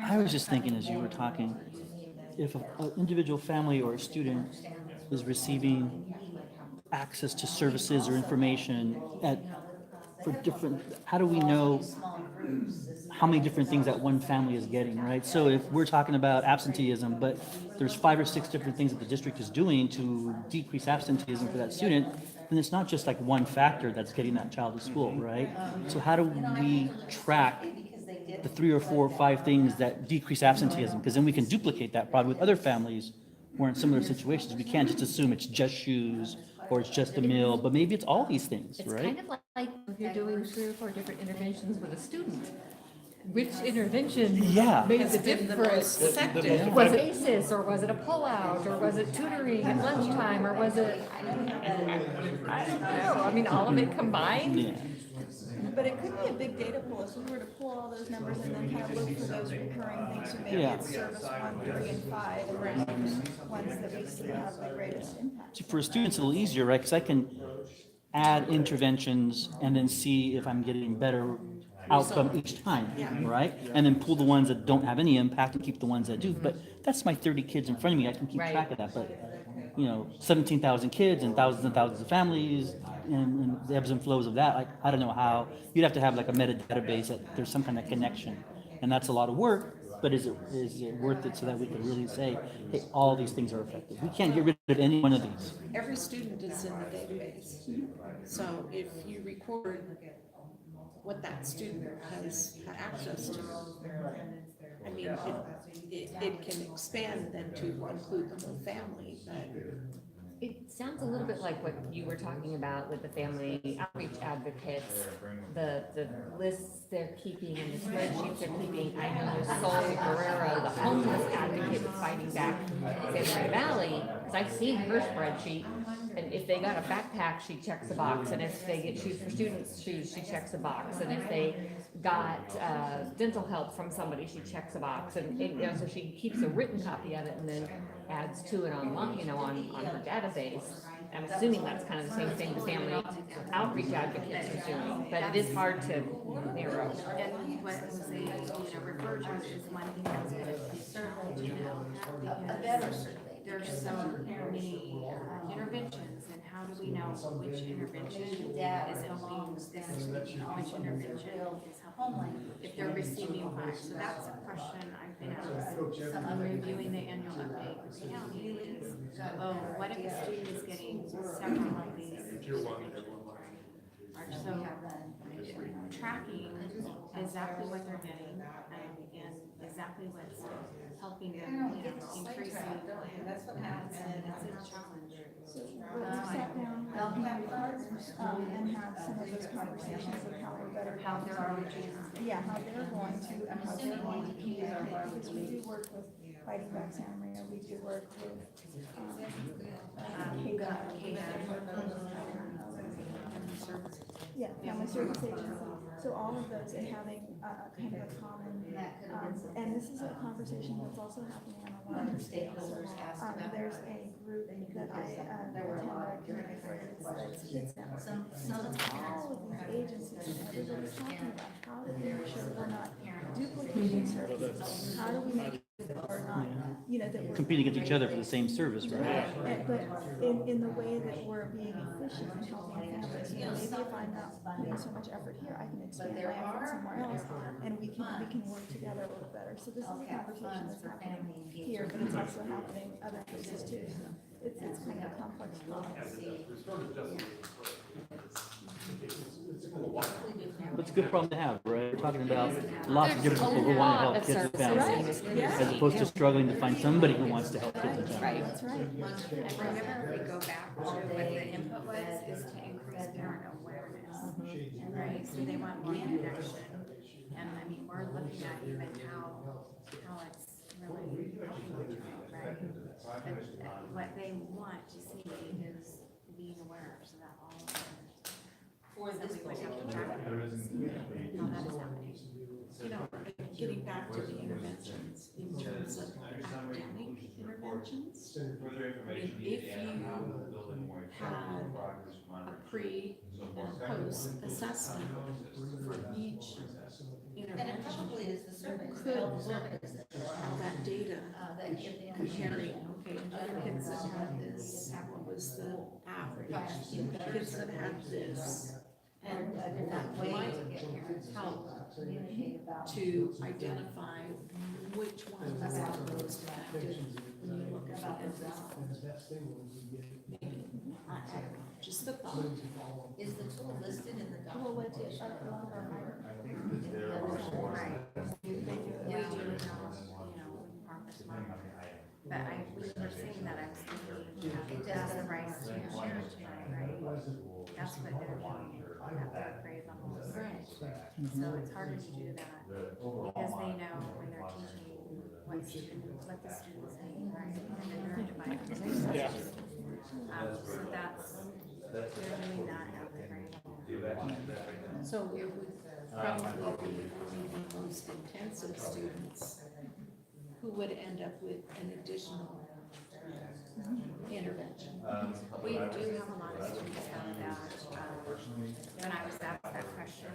I was just thinking as you were talking, if an individual family or a student is receiving access to services or information for different, how do we know how many different things that one family is getting, right? So if we're talking about absenteeism, but there's 5 or 6 different things that the district is doing to decrease absenteeism for that student, then it's not just like one factor that's getting that child to school, right? So how do we track the 3 or 4 or 5 things that decrease absenteeism? Because then we can duplicate that probably with other families who are in similar situations. We can't just assume it's just shoes or it's just a meal, but maybe it's all these things, It's right? kind of like if you're doing 3 or 4 different interventions with a student. Which intervention Yeah. made the difference? Effective. Was it ACES, or was it a pullout, or was it tutoring at lunchtime, or was it, I don't know, I mean, all of it combined? Yeah. but it could be a big data pool, if we were to pull all those numbers and then kind of look for those recurring things, so maybe Yeah. it's service 1, 3, and 5, and those ones that we see have the greatest impact. See, for a student, it's a little easier, right? Because I can add interventions and then see if I'm getting better outcome each time, right? And then pull the ones that don't have any impact and keep the ones that do. But that's my 30 kids in front of me. I can keep Right. track of that. But, 17,000 kids and thousands of families and the ebbs and flows of that, like, I don't know how. You'd have to have like a meta database that there's some kind of connection. And that's a lot of work, but is it worth it so that we can really say, hey, all these things are effective? We can't get rid of any one of these. Every student is in the database. So if you record what that student has had access to, I mean, it can expand then to include the whole family, but It sounds a little bit like what you were talking about with the family outreach advocates, the lists they're keeping and the spreadsheets they're keeping. I know there's Sol Guerrero, the homeless advocate fighting back in San Fernando Valley, because I've seen her spreadsheet. And if they got a backpack, she checks a box. And if they get shoes for students, shoes, she checks a box. And if they got dental help from somebody, she checks a box. And so she keeps a written copy of it and then adds to it online, on her database. I'm assuming that's kind of the same thing the family outreach advocates are doing, but it is hard to narrow. And what Jose, referred to is one thing that's going to be surveyed, A better survey. there's so many interventions, and how do we know which intervention is helping this student, which intervention is helping if they're receiving fire? So that's a question I've been asked. I'm reviewing the annual update with the county is, oh, what if a student is getting several of these interventions? So tracking exactly what they're getting and exactly what's helping them, increasing. That's what happens. It's a challenge. So we've sat down with community partners, and had some of those conversations of how we're better. How they're already. Yeah, how they're going to, and how they're going to communicate, because we do work with Fighting Back Santa Maria, we do work with, yeah, family service agency. So all of those and having kind of a common, and this is a conversation that's also happening on a larger scale. So there's a group that I attend a community where it's kids now. So all of these agencies and everybody's talking about how do we make sure we're not duplicating services? How do we make sure that we're not, that we're Competing against each other for the same service, right? but in the way that we're being efficient and helping families, maybe if I'm not putting so much effort here, I can expand my effort somewhere else, and we can work together a little better. So this is a conversation that's happening here, but it's also happening other places too. So it's kind of a complex problem. It's a good problem to have, right? We're talking about lots of different people who want to help kids and families, as opposed to struggling to find somebody who wants to help kids and families. That's right. And remember, if we go back to what the input was, is to increase parent awareness, right? So they want more connection. And I mean, we're looking at even how it's really helping the child, right? But what they want to see is being aware, so that all of them. Or that we would have to track how that is happening. Getting back to the interventions in terms of academic interventions. If you had a pre and post assessment for each intervention, could look at that data, comparing, okay, other kids that had this, what was the average, kids that had this, and that might help to identify which ones are most effective when you look at the maybe, just the thought. Is the tool listed in the We'll document? let you, a lot of our Right. We do know, progress mark. But we were saying that I was thinking, that's the right student share tonight, right? That's what they're doing at their grade level. Right. So it's harder to do that because they know when they're teaching what the students need, right? And then they're divided. So that's, they're doing that at the grade level. So it would probably be the most intensive students who would end up with an additional intervention. We do have a lot of students that, when I was asked that question,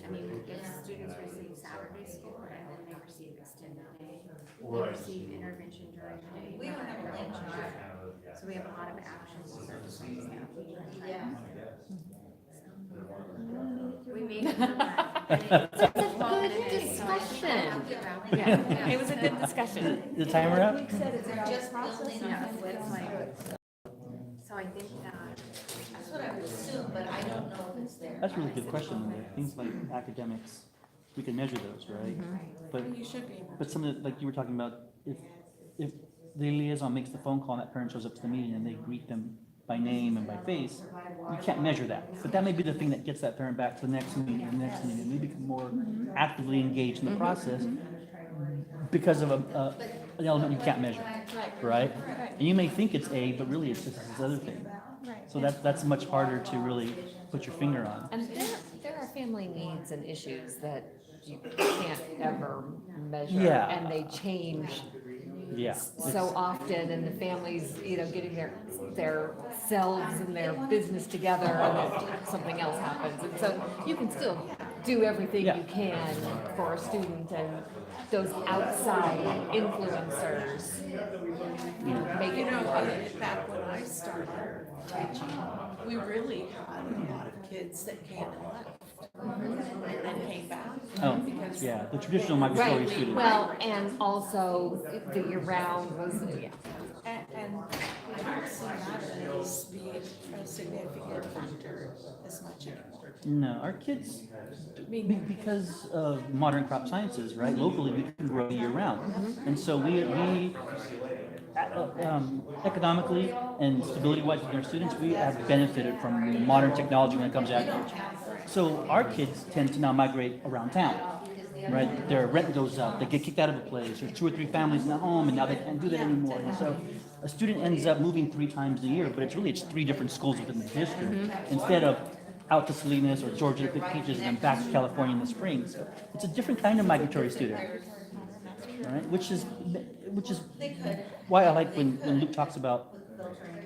I mean, if students receive Saturday school and then they receive extended day, they receive intervention during the day. We don't have a lunch hour. So we have a lot of action services that we do. Yeah. We made it. Good discussion. Yeah, it was a good discussion. The timer up? We've said it's about Just process building and up. then It's going like, through it. so I think that. That's what I would assume, but I don't know if it's there. That's a really good question, though. Things like academics, we can measure those, right? But, You should be able but some of the, like you were talking about, if the liaison makes the phone call and that parent shows up to the meeting and they greet them by name and by face, you can't measure that. But that may be the thing that gets that parent back to the next meeting and the next meeting, and they become more actively engaged in the process because of an element you can't measure, right? And you may think it's A, but really it's just this other thing. So that's much harder to really put your finger on. And there are family needs and issues that you can't ever measure. Yeah. And they change Yeah. so often, and the families, getting their selves and their business together, and then something else happens. And so you can still do everything Yeah. you can for a student, and those outside influencers, make it work. Back when I started teaching, we really had a lot of kids that came and left and then came back. Oh, Because yeah, the traditional migratory Right, students. well, and also the year-round was, yeah. And I don't see that as being a significant factor as much anymore. No, our kids, because of modern crop sciences, right, locally, we can grow year round. And so we economically and stability-wise with our students, we have benefited from modern technology when it comes to agriculture. So our kids tend to now migrate around town, right? Their rent goes up, they get kicked out of a place, there's 2 or 3 families in the home, and now they can't do that anymore. And so a student ends up moving 3 times a year, but it's 3 different schools within the district, instead of out to Salinas or Georgia to pick peaches and then back to California in the spring. So it's a different kind of migratory student, right? Which is why I like when Luke talks about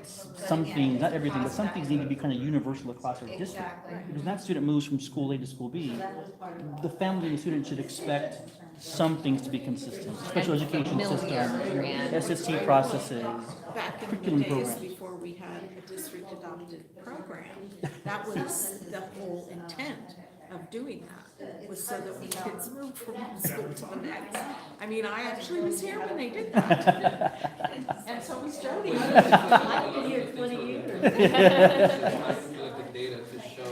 some things, not everything, but some things need to be kind of universal across our district. Because when that student moves from school A to school B, the family and the student should expect some things to be consistent. Special education system, SST processes, Back in curriculum the days programs. before we had a district adopted program, that was the whole intent of doing that, was so that when kids moved from one school to the next. I mean, I actually was here when they did that. And so was Jody. I've been here 20 years. Data to show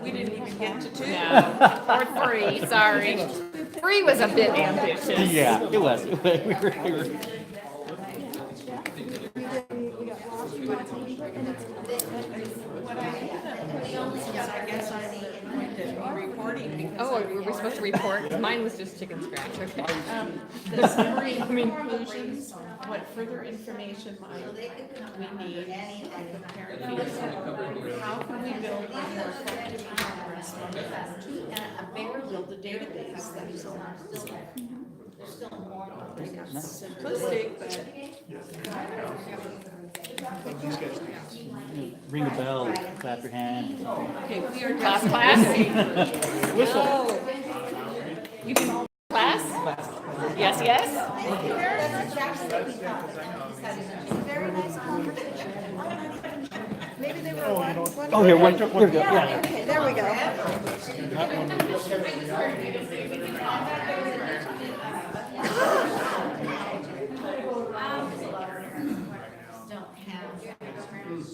We didn't even get to 2. No, or 3, sorry. 3 was a bit ambitious. Yeah, it was. We were. I guess I'm going to be reporting because Oh, were we supposed to report? Mine was just chicken scratch, okay. the summary of conclusions, what further information might we need from the parent feedback? How can we build a more effective progress on that? And build a database that is simplistic, but Ring a bell, clap your hand. okay, we are Class. Whistle. Oh. You can class? Yes, yes? Very nice conversation. Maybe they were one. Oh, here we go. Yeah. Okay, there we go. Don't have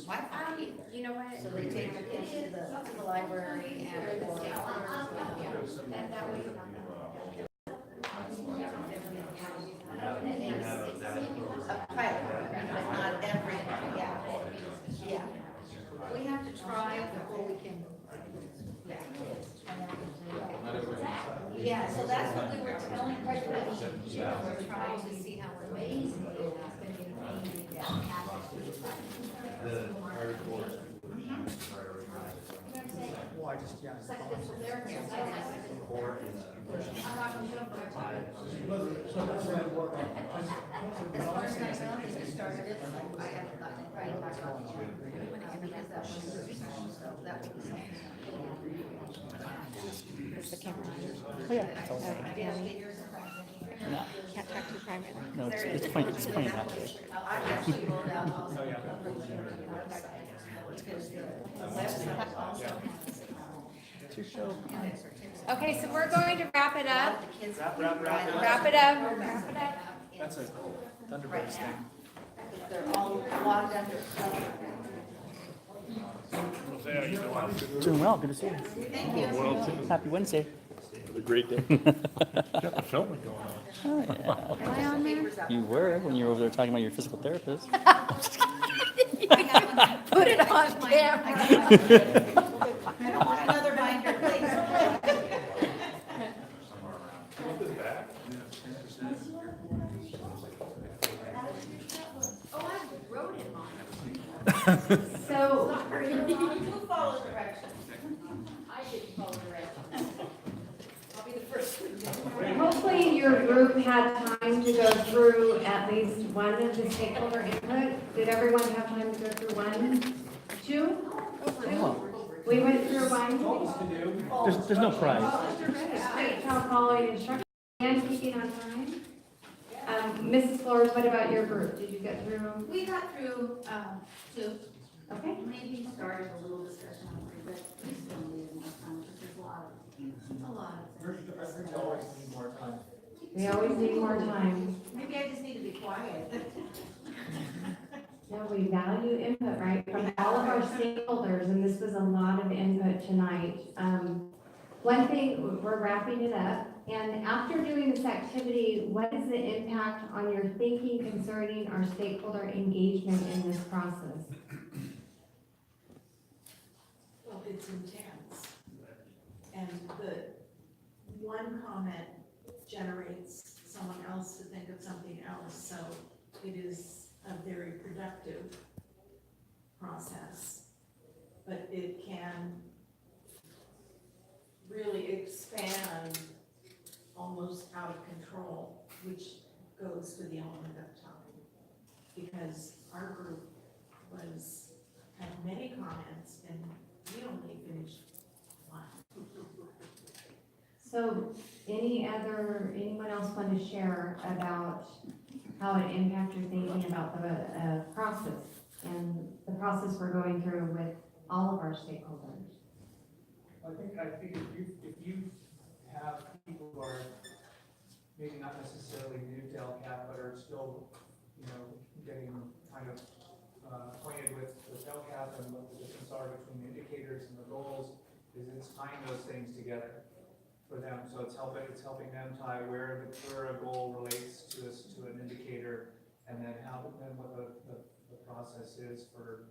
Wi-Fi. You know what? So they take their kids to the library and. That way you're not A pilot, but not every, yeah. Yeah. We have to try before we can. Yeah, so that's what we were telling everybody. We're trying to see how we're making it. As far as I know, they started it, I haven't gotten it right back on the because that was the discussion, so that was. Oh, yeah. It's all right. No. Can't talk to the primary. No, it's funny. It's funny that way. I actually rolled out also. It's your show. Okay, so we're going to wrap it up. Wrap it up. That's a Thunderbirds thing. They're all logged under stuff. Doing well. Good to see you. Thank you. Well, too. Happy Wednesday. Have a great day. Got the filming going on. Oh, yeah. Am I on there? You were when you were over there talking about your physical therapist. Put it on camera. I don't want another binder, please. Oh, I wrote it on. So Who follows directions? I didn't follow directions. I'll be the first one. hopefully your group had time to go through at least one of the stakeholder input. Did everyone have time to go through one? 2? We went through one fine. told us to do. We followed There's no instructions. prize. Mr. Reddish, great job following instructions and keeping on time. Mrs. Flores, what about your group? Did you get through? We got through, two, Okay. maybe started a little discussion on three, but we still needed more time, because there's a lot of things. We always need more time. We always need more time. Maybe I just need to be quiet. No, we value input, right, from all of our stakeholders, and this was a lot of input tonight. One thing, we're wrapping it up, and after doing this activity, what is the impact on your thinking concerning our stakeholder engagement in this process? Well, it's intense. And the one comment generates someone else to think of something else, so it is a very productive process. But it can really expand almost out of control, which goes to the element of time. Because our group had many comments and we only finished one. So, anyone else want to share about how it impacts your thinking about the process and the process we're going through with all of our stakeholders? I think if you have people who are maybe not necessarily new to LCAP, but are still, getting kind of acquainted with LCAP and what the difference are between the indicators and the goals, is it's tying those things together for them. So it's helping them tie where a goal relates to an indicator, and then what the process is for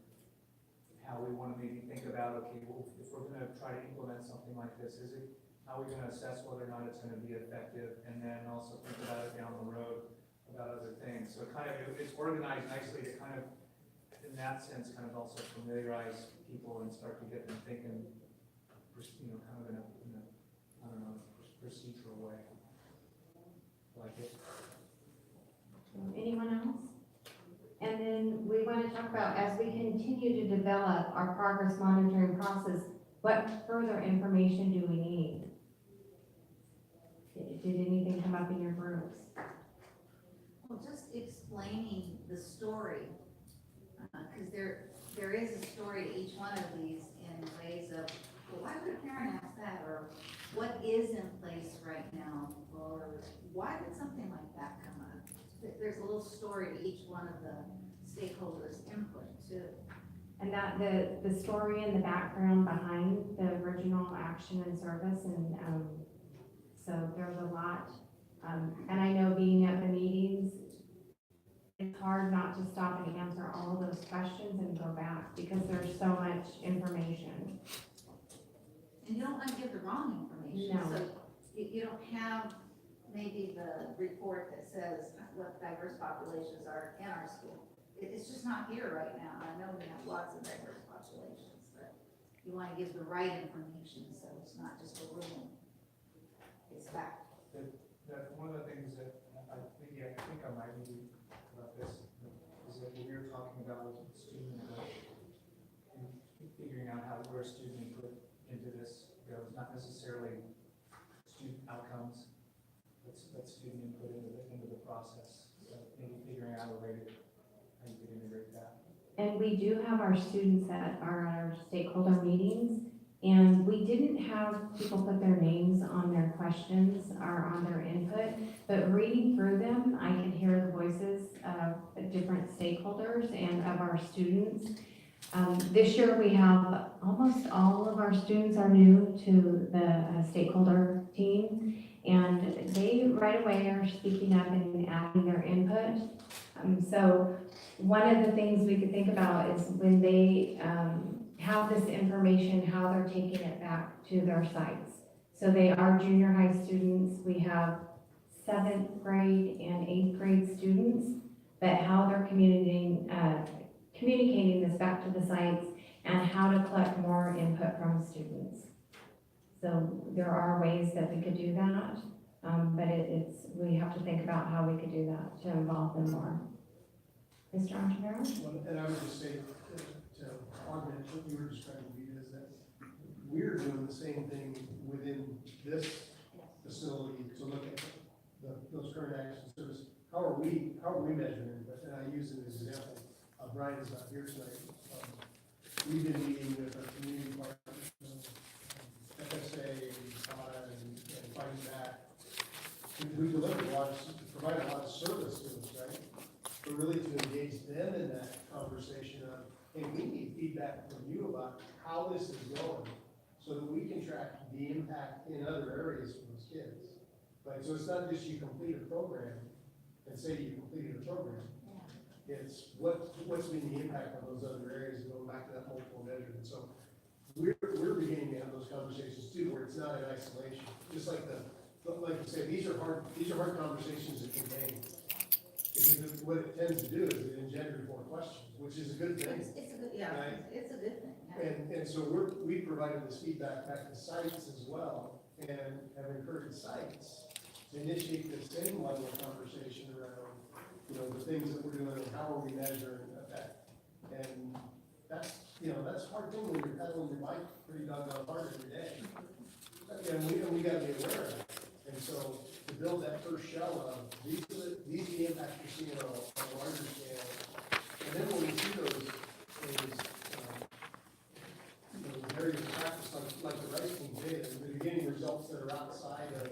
how we want to maybe think about, okay, well, if we're going to try to implement something like this, how are we going to assess whether or not it's going to be effective, and then also think about it down the road about other things. So it's organized nicely to kind of, in that sense, kind of also familiarize people and start to get them thinking, kind of in a I don't know, procedural way. Like it. Anyone else? And then we want to talk about, as we continue to develop our progress monitoring process, what further information do we need? Did anything come up in your groups? Well, just explaining the story, because there is a story to each one of these in ways of, well, why would a parent ask that, or what is in place right now, or why would something like that come up? There's a little story to each one of the stakeholders' input too. And that the story and the background behind the original action and service, and so there's a lot. And I know being at the meetings, it's hard not to stop and answer all of those questions and go back, because there's so much information. And you don't want to give the wrong information. No. So you don't have maybe the report that says what diverse populations are in our school. It's just not here right now. I know we have lots of diverse populations, but you want to give the right information, so it's not just a room. It's fact. That one of the things that I think I might be about this is that we were talking about student input and figuring out where student input into this goes, not necessarily student outcomes, but student input into the process. So maybe figuring out a way to how you could integrate that. And we do have our students that are at our stakeholder meetings, and we didn't have people put their names on their questions or on their input, but reading through them, I can hear the voices of different stakeholders and of our students. This year we have almost all of our students are new to the stakeholder team, and they right away are speaking up and adding their input. So one of the things we could think about is when they have this information, how they're taking it back to their sites. So they are junior high students. We have 7th grade and 8th grade students, but how they're communicating this back to the sites and how to collect more input from students. So there are ways that we could do that, but we have to think about how we could do that to involve them more. Mr. Entrepreneur? And I would just say, to augment what you were describing, is that we're doing the same thing within this facility to look at those current actions of service. How are we measuring it? And I use it as an example. Brian's not here tonight. We've been meeting with our community partners, FSA, and Fighting Back. We deliver a lot, provide a lot of service to us, right? But really to engage them in that conversation of, hey, we need feedback from you about how this is going, so that we can track the impact in other areas for those kids. Right, so it's not just you complete a program and say you completed a program. It's what's been the impact on those other areas, going back to that multiple measurement. So we're beginning to have those conversations too, where it's not in isolation. Just like like you said, these are hard conversations to contain. Because what it tends to do is it engenders more questions, which is a good thing. It's a good, yeah, Right? it's a good thing. Yeah. And so we provided this feedback back to sites as well, and have encouraged sites to initiate the same level of conversation around, the things that we're doing and how are we measuring effect. And that's a hard thing when you're pedaling your bike pretty doggone hard every day. And we gotta be aware of it. And so to build that first shell of, these are the impacts we're seeing on a larger scale. And then when we see those areas of practice, like the rice team did, and the beginning results that are outside of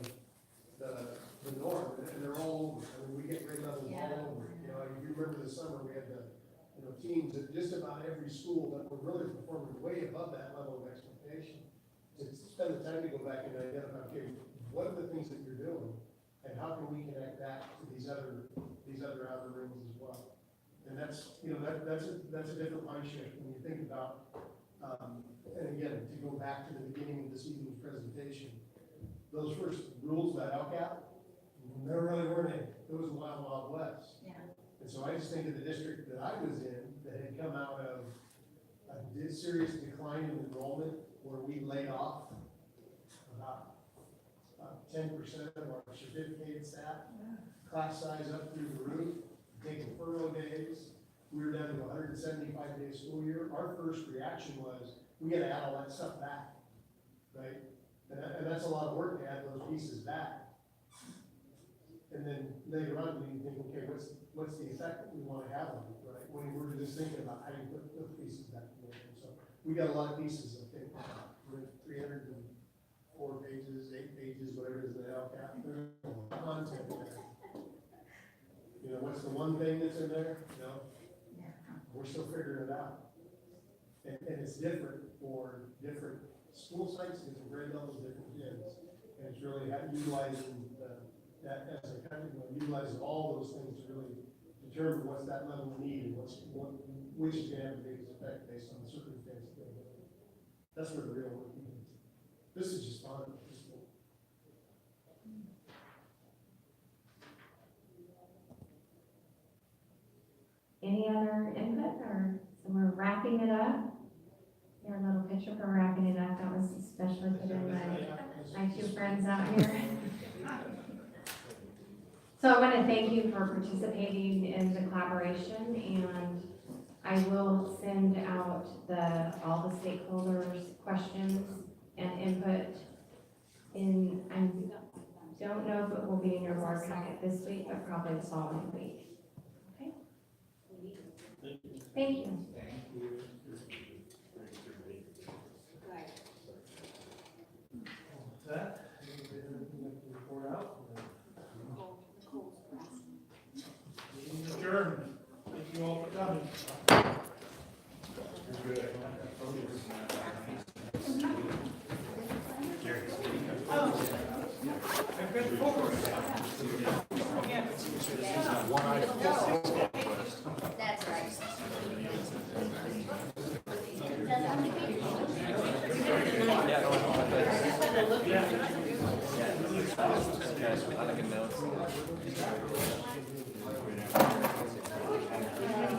the norm, and they're all over. I mean, we get grade levels all over. If you remember the summer, we had teams at just about every school that were really performing way above that level of expectation. To spend the time to go back and identify, okay, what are the things that you're doing, and how can we connect that to these other algorithms as well? And that's a different mind shift when you think about. And again, to go back to the beginning of this evening's presentation, those first rules about LCAP, there really weren't any. It was a wild, wild west. Yeah. And so I just think of the district that I was in that had come out of a serious decline in enrollment, where we laid off about 10% of our certificated staff, class size up through the roof, taking furlough days. We were down to 175-day school year. Our first reaction was, we got to add all that stuff back, right? And that's a lot of work to add those pieces back. And then later on, we think, okay, what's the effect that we want to have on it, right? When we're just thinking about how do you put those pieces back together. So we got a lot of pieces, I think, with 304 pages, 8 pages, whatever it is, the LCAP. There's a lot of content there. What's the one thing that's in there? We're still figuring it out. And it's different for different school sites, different grade levels, different kids. And it's really utilizing that as a kind of utilizing all those things to really determine what's that level of need and which is going to have the biggest effect based on the circumstances. That's where the real work is. This is just fun. Any other input, or so we're wrapping it up? Your little picture for wrapping it up, that was especially put in my two friends out here. So I want to thank you for participating in the collaboration, and I will send out all the stakeholders' questions and input in, I don't know if it will be in your board packet this week, but probably the following week. Okay? Thank you. That, report out. Adjourned. Thank you all for coming. That's right. Yeah,